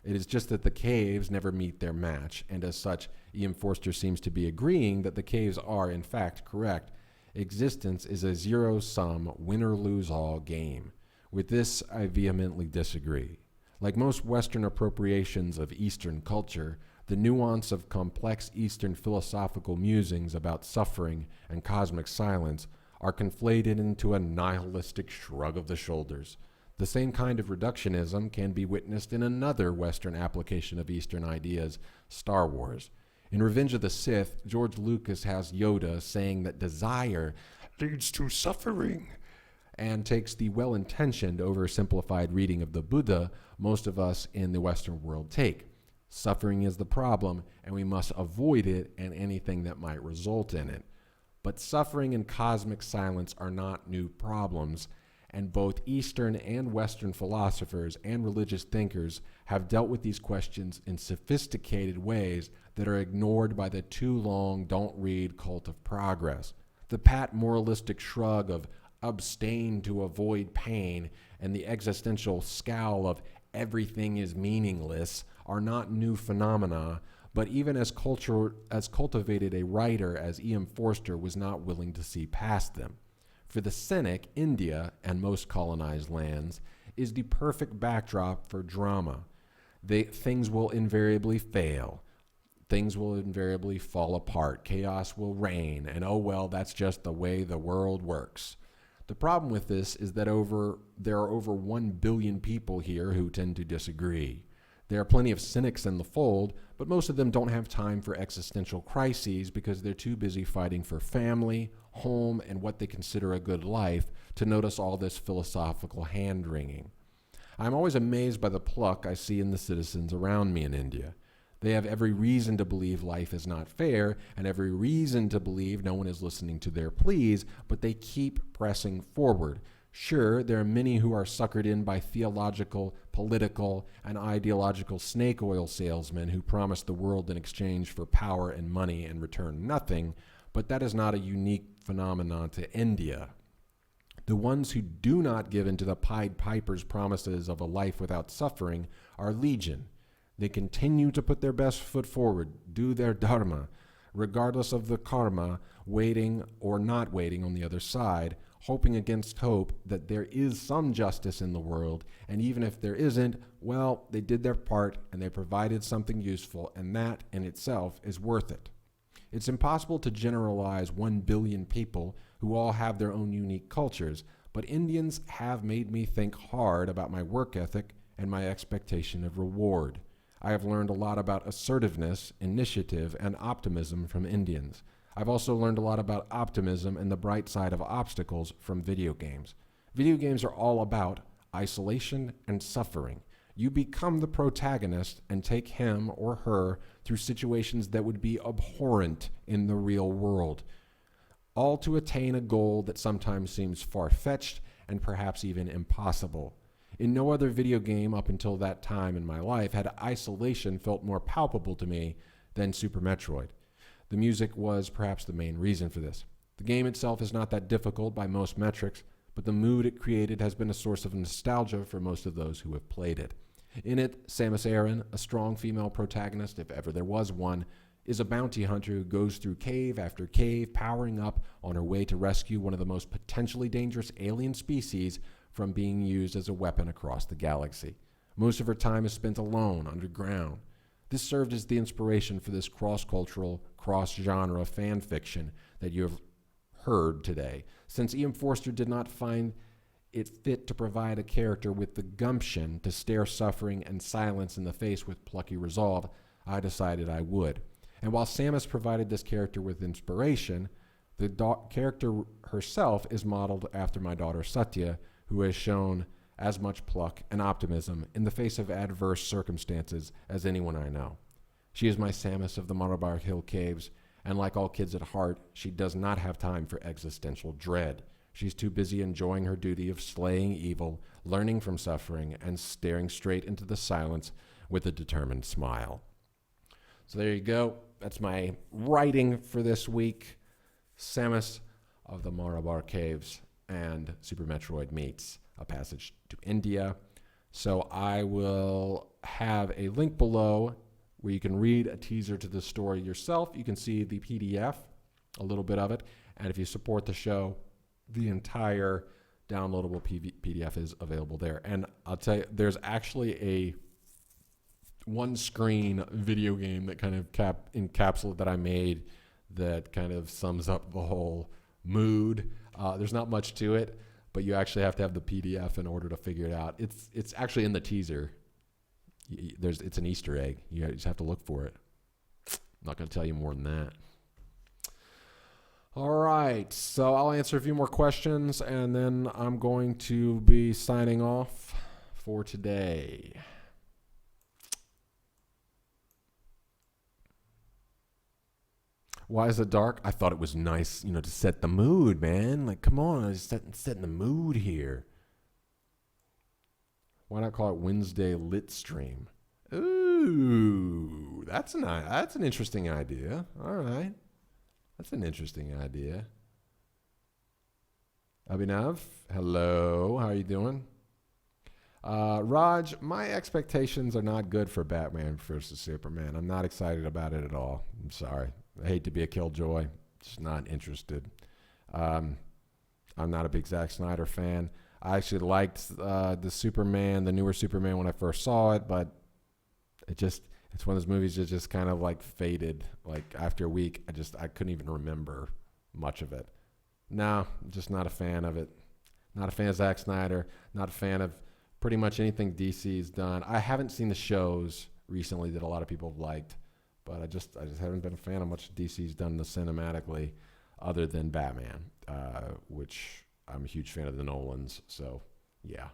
It is just that the caves never meet their match, and as such, E.M. Forster seems to be agreeing that the caves are, in fact, correct. Existence is a zero-sum, win-or-lose-all game. With this, I vehemently disagree. Like most Western appropriations of Eastern culture, the nuance of complex Eastern philosophical musings about suffering and cosmic silence are conflated into a nihilistic shrug of the shoulders. The same kind of reductionism can be witnessed in another Western application of Eastern ideas, Star Wars. In Revenge of the Sith, George Lucas has Yoda saying that desire leads to suffering, and takes the well-intentioned, oversimplified reading of the Buddha most of us in the Western world take. Suffering is the problem, and we must avoid it and anything that might result in it. But suffering and cosmic silence are not new problems, and both Eastern and Western philosophers and religious thinkers have dealt with these questions in sophisticated ways that are ignored by the too long don't-read cult of progress. The pat moralistic shrug of abstain to avoid pain and the existential scowl of everything is meaningless are not new phenomena, but even as cultivated a writer as E.M. Forster was not willing to see past them. For the cynic, India, and most colonized lands, is the perfect backdrop for drama. Things will invariably fail. Things will invariably fall apart. Chaos will reign, and oh well, that's just the way the world works. The problem with this is that there are over 1 billion people here who tend to disagree. There are plenty of cynics in the fold, but most of them don't have time for existential crises because they're too busy fighting for family, home, and what they consider a good life to notice all this philosophical hand-wringing. I'm always amazed by the pluck I see in the citizens around me in India. They have every reason to believe life is not fair and every reason to believe no one is listening to their pleas, but they keep pressing forward. Sure, there are many who are suckered in by theological, political, and ideological snake oil salesmen who promise the world in exchange for power and money and return nothing, but that is not a unique phenomenon to India. The ones who do not give in to the Pied Piper's promises of a life without suffering are legion. They continue to put their best foot forward, do their dharma, regardless of the karma, waiting or not waiting on the other side, hoping against hope that there is some justice in the world, and even if there isn't, well, they did their part and they provided something useful, and that in itself is worth it. It's impossible to generalize 1 billion people who all have their own unique cultures, but Indians have made me think hard about my work ethic and my expectation of reward. I have learned a lot about assertiveness, initiative, and optimism from Indians. I've also learned a lot about optimism and the bright side of obstacles from video games. Video games are all about isolation and suffering. You become the protagonist and take him or her through situations that would be abhorrent in the real world, all to attain a goal that sometimes seems far-fetched and perhaps even impossible. In no other video game up until that time in my life had isolation felt more palpable to me than Super Metroid. The music was perhaps the main reason for this. The game itself is not that difficult by most metrics, but the mood it created has been a source of nostalgia for most of those who have played it. In it, Samus Aran, a strong female protagonist, if ever there was one, is a bounty hunter who goes through cave after cave, powering up on her way to rescue one of the most potentially dangerous alien species from being used as a weapon across the galaxy. Most of her time is spent alone, underground. This served as the inspiration for this cross-cultural, cross-genre fan fiction that you have heard today. Since E.M. Forster did not find it fit to provide a character with the gumption to stare suffering and silence in the face with plucky resolve, I decided I would. And while Samus provided this character with inspiration, the character herself is modeled after my daughter Satya, who has shown as much pluck and optimism in the face of adverse circumstances as anyone I know. She is my Samus of the Malabar Hill Caves, and like all kids at heart, she does not have time for existential dread. She's too busy enjoying her duty of slaying evil, learning from suffering, and staring straight into the silence with a determined smile. So there you go. That's my writing for this week. Samus of the Malabar Caves and Super Metroid meets A Passage to India. So I will have a link below where you can read a teaser to the story yourself. You can see the PDF, a little bit of it. And if you support the show, the entire downloadable PDF is available there. And I'll tell you, there's actually a one-screen video game that kind of encapsulate that I made that kind of sums up the whole mood. There's not much to it, but you actually have to have the PDF in order to figure it out. It's actually in the teaser. It's an Easter egg. You just have to look for it. I'm not going to tell you more than that. All right, so I'll answer a few more questions, and then I'm going to be signing off for today. Why is it dark? I thought it was nice, to set the mood, man. Like, come on, I'm just setting the mood here. Why not call it Wednesday Livestream? Ooh, that's an interesting idea. All right. That's an interesting idea. Abhinav, hello. How are you doing? Raj, my expectations are not good for Batman versus Superman. I'm not excited about it at all. I'm sorry. I hate to be a killjoy. Just not interested. I'm not a big Zack Snyder fan. I actually liked the newer Superman when I first saw it, but it's one of those movies that just kind of like faded. Like after a week, I couldn't even remember much of it. No, just not a fan of it. Not a fan of Zack Snyder. Not a fan of pretty much anything DC's done. I haven't seen the shows recently that a lot of people have liked, but I just haven't been a fan of much DC's done cinematically, other than Batman, which I'm a huge fan of the Nolans. So yeah.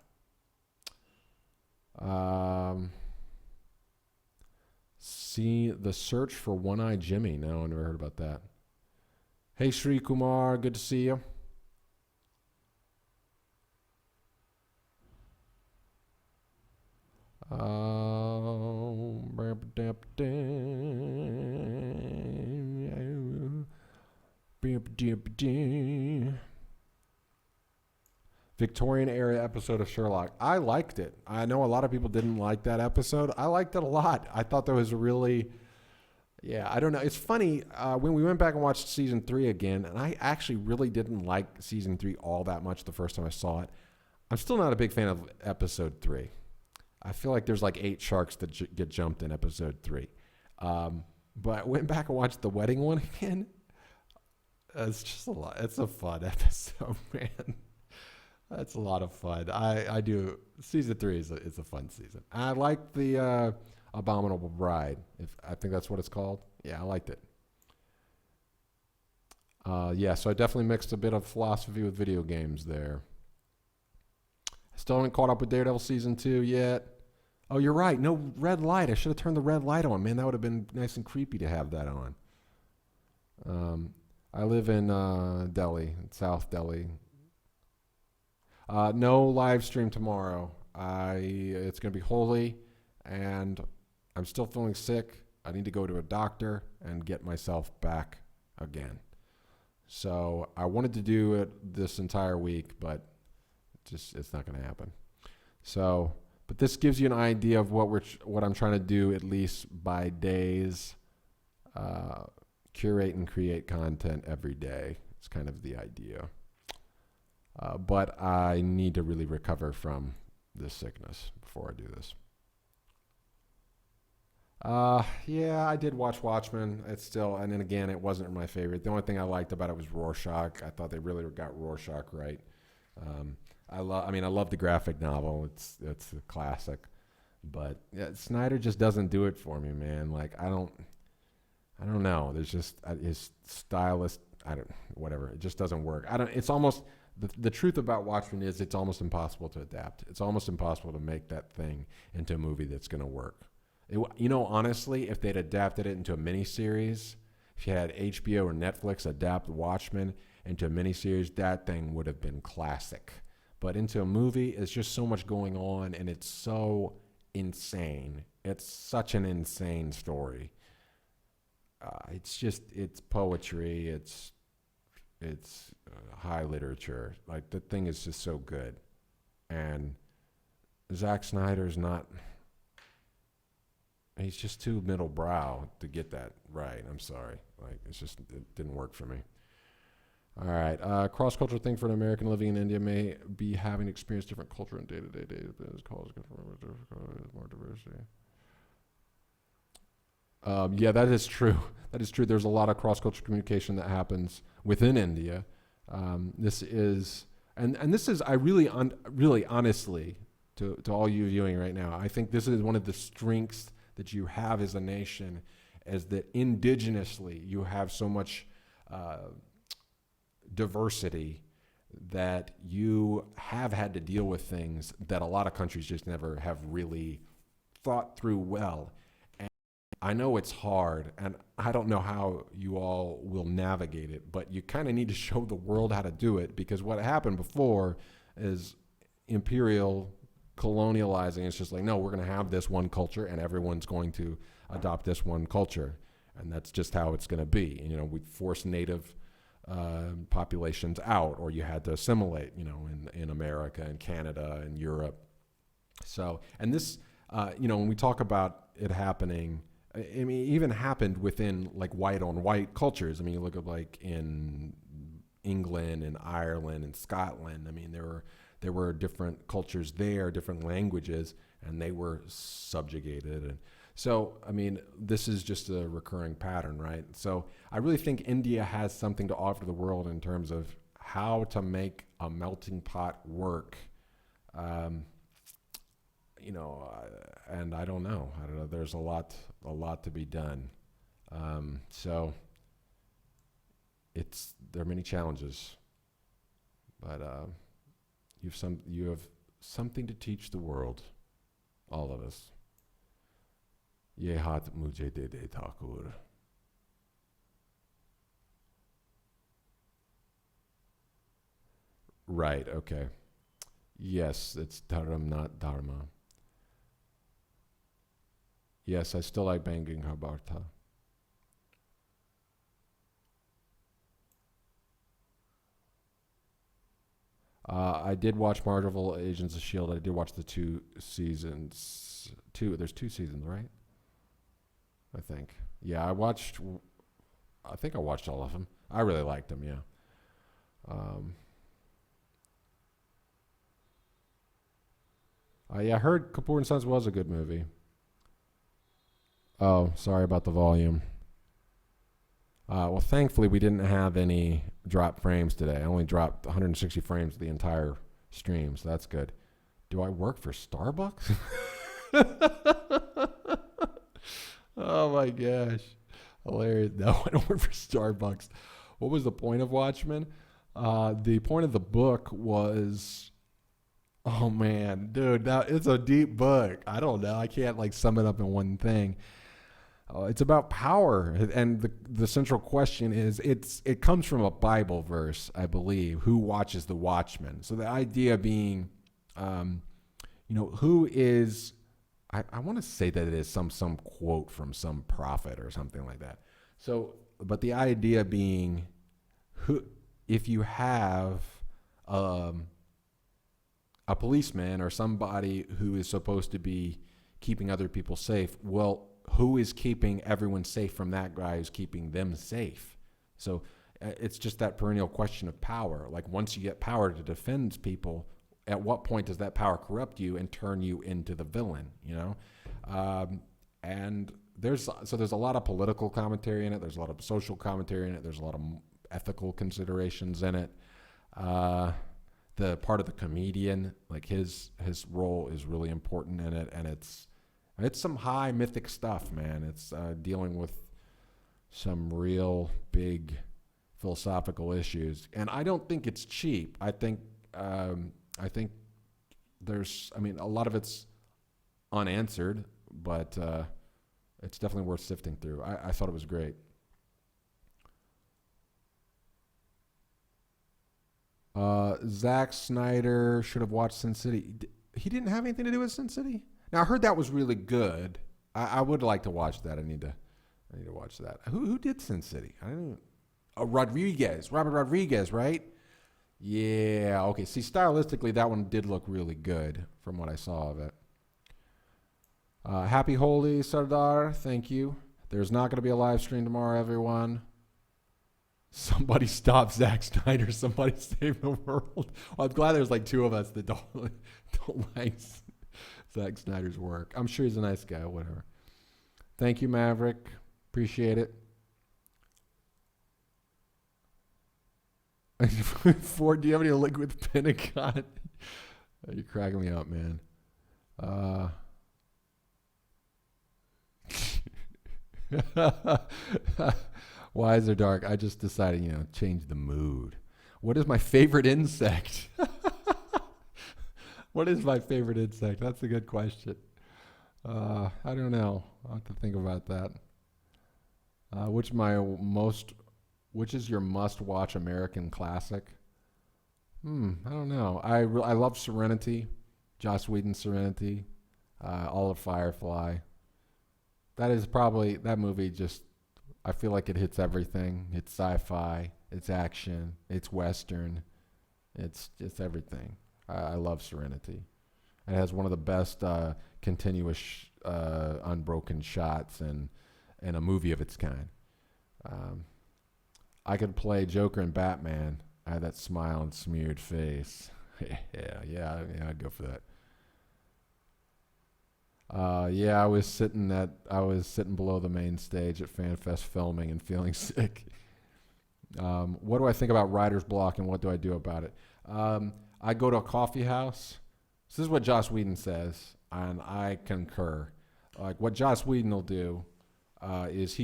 See The Search for One-Eye Jimmy. No, I never heard about that. Hey, Sri Kumar, good to see you. Victorian era episode of Sherlock. I liked it. I know a lot of people didn't like that episode. I liked it a lot. I thought that was really, I don't know. It's funny, when we went back and watched season 3 again, and I actually really didn't like season 3 all that much the first time I saw it. I'm still not a big fan of episode 3. I feel like there's like 8 sharks that get jumped in episode 3. But I went back and watched the wedding one again. It's just a lot. It's a fun episode, man. That's a lot of fun. I do. Season 3 is a fun season. I like the Abominable Bride. If I think that's what it's called. Yeah, I liked it. Yeah, so I definitely mixed a bit of philosophy with video games there. Still haven't caught up with Daredevil season 2 yet. Oh, you're right. No red light. I should have turned the red light on. Man, that would have been nice and creepy to have that on. I live in Delhi, South Delhi. No live stream tomorrow. It's going to be holy, and I'm still feeling sick. I need to go to a doctor and get myself back again. So I wanted to do it this entire week, but it's not going to happen. So, but this gives you an idea of what I'm trying to do, at least by days. Curate and create content every day. It's kind of the idea. But I need to really recover from this sickness before I do this. Yeah, I did watch Watchmen. It's still, and then again, it wasn't my favorite. The only thing I liked about it was Rorschach. I thought they really got Rorschach right. I love the graphic novel. It's a classic, but yeah, Snyder just doesn't do it for me, man. Like I don't know. There's just his stylist. Whatever. It just doesn't work. It's almost the truth about Watchmen is it's almost impossible to adapt. It's almost impossible to make that thing into a movie that's going to work. Honestly, if they'd adapted it into a miniseries, if you had HBO or Netflix adapt Watchmen into a miniseries, that thing would have been classic. But into a movie, it's just so much going on, and it's so insane. It's such an insane story. It's poetry. It's high literature. Like the thing is just so good, and Zack Snyder's not. He's just too middle brow to get that right. I'm sorry. Like it didn't work for me. All right. Cross-cultural thing for an American living in India may be having experienced different culture and day-to-day business calls more diversity. Yeah, that is true. That is true. There's a lot of cross-cultural communication that happens within India. This is, I really honestly, to all you viewing right now, I think this is one of the strengths that you have as a nation, is that indigenously you have so much diversity that you have had to deal with things that a lot of countries just never have really thought through well. And I know it's hard, and I don't know how you all will navigate it, but you kind of need to show the world how to do it, because what happened before is imperial colonializing. It's just like, no, we're going to have this one culture and everyone's going to adopt this one culture, and that's just how it's going to be. And, we forced native populations out, or you had to assimilate, in America and Canada and Europe. So, and this, when we talk about it happening, I mean, even happened within like white on white cultures. I mean, you look at like in England and Ireland and Scotland. I mean, there were different cultures there, different languages, and they were subjugated. And so, I mean, this is just a recurring pattern, right? So I really think India has something to offer the world in terms of how to make a melting pot work. And I don't know. There's a lot to be done. So there are many challenges, but you have something to teach the world, all of us. Ye hat mujhe de de Thakur. Right, okay. Yes, it's dharam, not dharma. Yes, I still like banging Habartha. I did watch Marvel Agents of S.H.I.E.L.D. I did watch the 2 seasons. There's 2 seasons, right? I think. Yeah, I think I watched all of them. I really liked them, yeah. Yeah, I heard Kapoor and Sons was a good movie. Oh, sorry about the volume. Well, thankfully, we didn't have any drop frames today. I only dropped 160 frames the entire stream, so that's good. Do I work for Starbucks? Oh my gosh. Hilarious. No, I don't work for Starbucks. What was the point of Watchmen? The point of the book was, oh man, dude, that it's a deep book. I don't know. I can't like sum it up in one thing. It's about power, and the central question is it comes from a Bible verse, I believe. Who watches the watchman? So the idea being, who is? I want to say that it is some quote from some prophet or something like that. So, but the idea being, who, if you have a policeman or somebody who is supposed to be keeping other people safe, well, who is keeping everyone safe from that guy who's keeping them safe? So it's just that perennial question of power. Like once you get power to defend people, at what point does that power corrupt you and turn you into the villain? And there's a lot of political commentary in it. There's a lot of social commentary in it. There's a lot of ethical considerations in it. The part of the comedian, like his role is really important in it, and it's some high mythic stuff, man. It's dealing with some real big philosophical issues, and I don't think it's cheap. I think there's, a lot of it's unanswered, but it's definitely worth sifting through. I thought it was great. Zack Snyder should have watched Sin City. He didn't have anything to do with Sin City? Now, I heard that was really good. I would like to watch that. I need to watch that. Who did Sin City? I don't know. Robert Rodriguez, right? Yeah, okay. See, stylistically, that one did look really good from what I saw of it. Happy Holy, Sardar. Thank you. There's not going to be a live stream tomorrow, everyone. Somebody stop Zack Snyder. Somebody save the world. Well, I'm glad there's like two of us that don't like Zack Snyder's work. I'm sure he's a nice guy, whatever. Thank you, Maverick. Appreciate it. Ford, do you have any liquid Pentagon? You're cracking me up, man. Wise or dark? I just decided, change the mood. What is my favorite insect? What is my favorite insect? That's a good question. I don't know. I'll have to think about that. Which is your must-watch American classic? I don't know. I love Serenity, Joss Whedon's Serenity, all of Firefly. That movie just, I feel like it hits everything. It's sci-fi, it's action, it's Western, it's everything. I love Serenity. It has one of the best continuous unbroken shots in a movie of its kind. I could play Joker and Batman. I had that smile and smeared face. yeah, I'd go for that. I was sitting below the main stage at FanFest filming and feeling sick. What do I think about writer's block and what do I do about it? I go to a coffee house. This is what Joss Whedon says, and I concur. Like what Joss Whedon will do is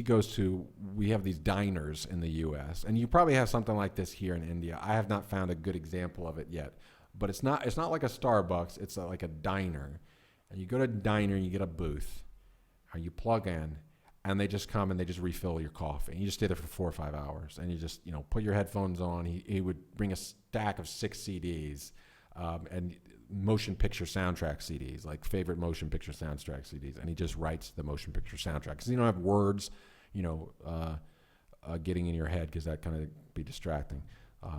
we have these diners in the U.S., and you probably have something like this here in India. I have not found a good example of it yet, but it's not like a Starbucks. It's like a diner, and you go to a diner and you get a booth, or you plug in, and they just come and they just refill your coffee. And you just stay there for 4 or 5 hours, and you just put your headphones on. He would bring a stack of 6 CDs, and motion picture soundtrack CDs, like favorite motion picture soundtrack CDs, and he just writes the motion picture soundtrack because you don't have words, getting in your head because that kind of be distracting.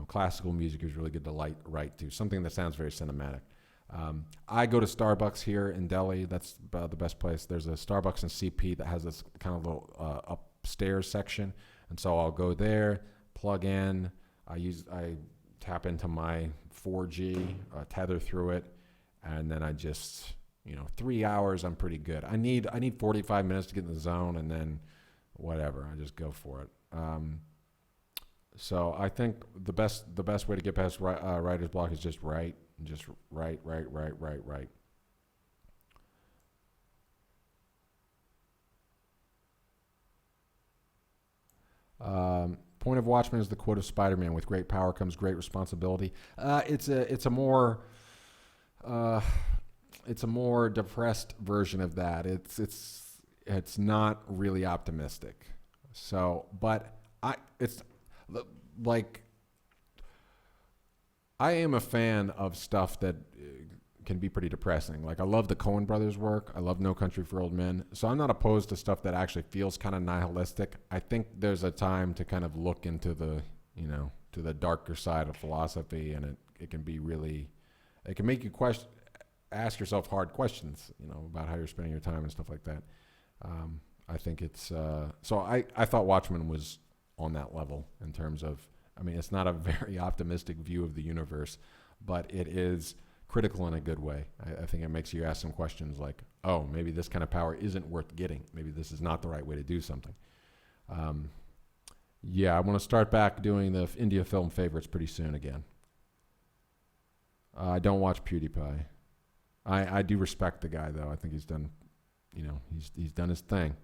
Classical music is really good to write to, something that sounds very cinematic. I go to Starbucks here in Delhi. That's the best place. There's a Starbucks in CP that has this kind of little upstairs section, and so I'll go there, plug in. I tap into my 4G, tether through it, and then I just 3 hours. I'm pretty good. I need 45 minutes to get in the zone, and then whatever. I just go for it. So I think the best way to get past writer's block is just write, just write, write, write, write, write. Point of Watchmen is the quote of Spider-Man: "With great power comes great responsibility." Uh, it's a more depressed version of that. It's not really optimistic. So, but it's like I am a fan of stuff that can be pretty depressing. Like I love the Coen brothers work. I love No Country for Old Men. So I'm not opposed to stuff that actually feels kind of nihilistic. I think there's a time to kind of look into to the darker side of philosophy, and it can be really, it can make you ask yourself hard questions, about how you're spending your time and stuff like that. I think it's, so I thought Watchmen was on that level in terms of, I mean, it's not a very optimistic view of the universe, but it is critical in a good way. I think it makes you ask some questions like, oh, maybe this kind of power isn't worth getting. Maybe this is not the right way to do something. Yeah, I want to start back doing the India film favorites pretty soon again. I don't watch PewDiePie. I do respect the guy, though. I think he's done, he's done his thing.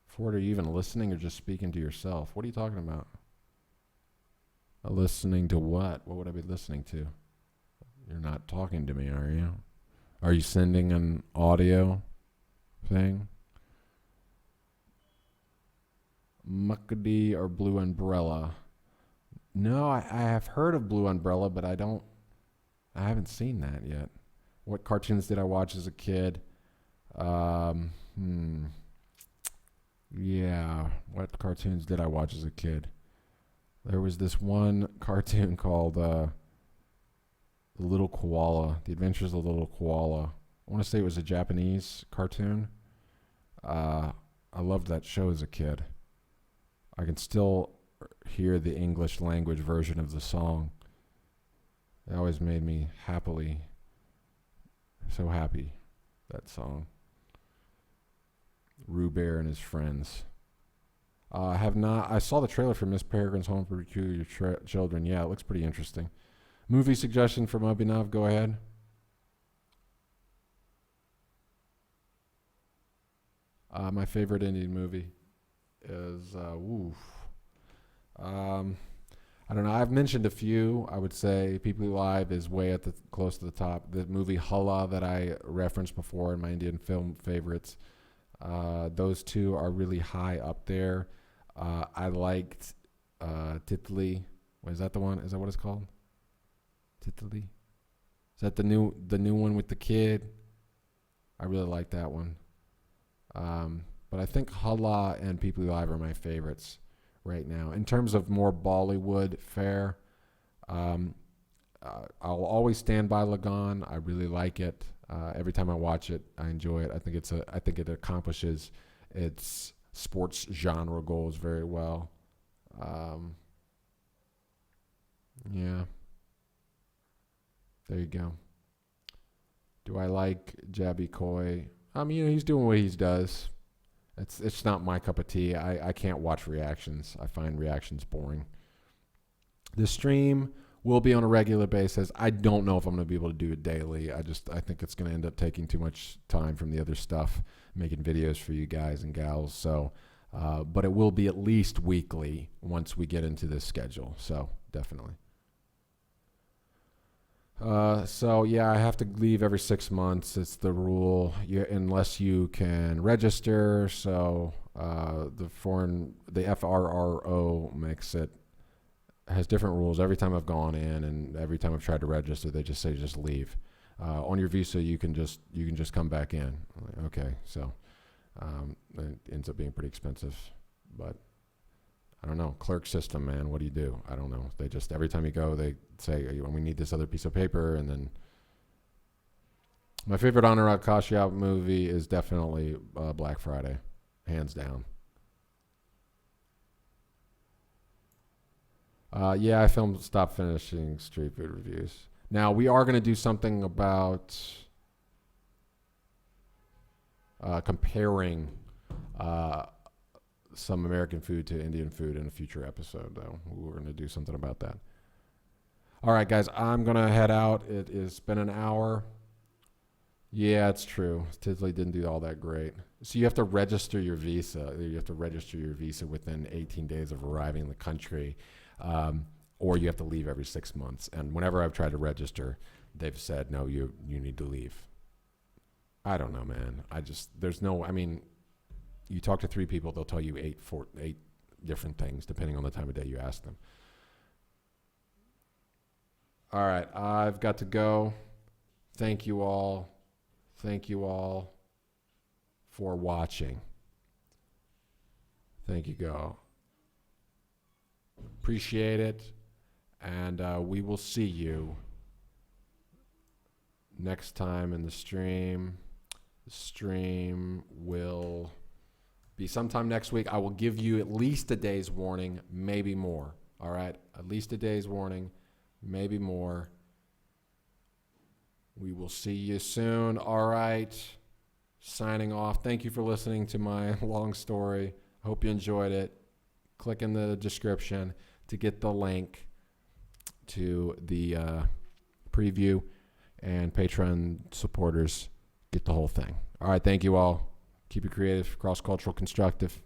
Ford, are you even listening or just speaking to yourself? What are you talking about? Listening to what? What would I be listening to? You're not talking to me, are you? Are you sending an audio thing? Muckady or Blue Umbrella? No, I have heard of Blue Umbrella, but I haven't seen that yet. What cartoons did I watch as a kid? Yeah, what cartoons did I watch as a kid? There was this one cartoon called The Little Koala, The Adventures of the Little Koala. I want to say it was a Japanese cartoon. I loved that show as a kid. I can still hear the English language version of the song. It always made me so happy, that song. Roo Bear and his friends. I have not. I saw the trailer for Miss Peregrine's Home for Peculiar Children. Yeah, it looks pretty interesting. Movie suggestion from Abhinav. Go ahead. My favorite Indian movie is I don't know. I've mentioned a few. I would say People Alive is way at the close to the top. The movie Hulla that I referenced before in my Indian film favorites. Those two are really high up there. I liked Titli. Is that the one? Is that what it's called? Titli? Is that the new one with the kid? I really like that one. But I think Hulla and People Alive are my favorites right now. In terms of more Bollywood fare, I'll always stand by Lagan. I really like it. Every time I watch it, I enjoy it. I think it accomplishes its sports genre goals very well. Yeah. There you go. Do I like Jabby Coy? I mean, he's doing what he does. It's not my cup of tea. I can't watch reactions. I find reactions boring. The stream will be on a regular basis. I don't know if I'm going to be able to do it daily. I think it's going to end up taking too much time from the other stuff, making videos for you guys and gals. So, but it will be at least weekly once we get into this schedule. So definitely. So yeah, I have to leave every 6 months. It's the rule, unless you can register. So the FRRO has different rules every time I've gone in, and every time I've tried to register, they just say just leave. On your visa, you can just come back in. I'm like, okay, so it ends up being pretty expensive, but I don't know. Clerk system, man. What do you do? I don't know. They just, every time you go, they say, we need this other piece of paper. And then my favorite Anurag Kashyap movie is definitely Black Friday, hands down. Yeah, I filmed Stop Finishing Street Food Reviews. Now, we are going to do something about comparing some American food to Indian food in a future episode, though. We're going to do something about that. All right, guys, I'm going to head out. It has been an hour. Yeah, it's true. Tisley didn't do all that great. So you have to register your visa. You have to register your visa within 18 days of arriving in the country, or you have to leave every 6 months. And whenever I've tried to register, they've said, no, you need to leave. I don't know, man. You talk to 3 people, they'll tell you eight different things, depending on the time of day you ask them. All right, I've got to go. Thank you all. Thank you all for watching. Thank you, go. Appreciate it. And we will see you next time in the stream. The stream will be sometime next week. I will give you at least a day's warning, maybe more. All right? At least a day's warning, maybe more. We will see you soon. All right. Signing off. Thank you for listening to my long story. Hope you enjoyed it. Click in the description to get the link to the preview, and Patreon supporters get the whole thing. All right. Thank you all. Keep it creative, cross-cultural, constructive.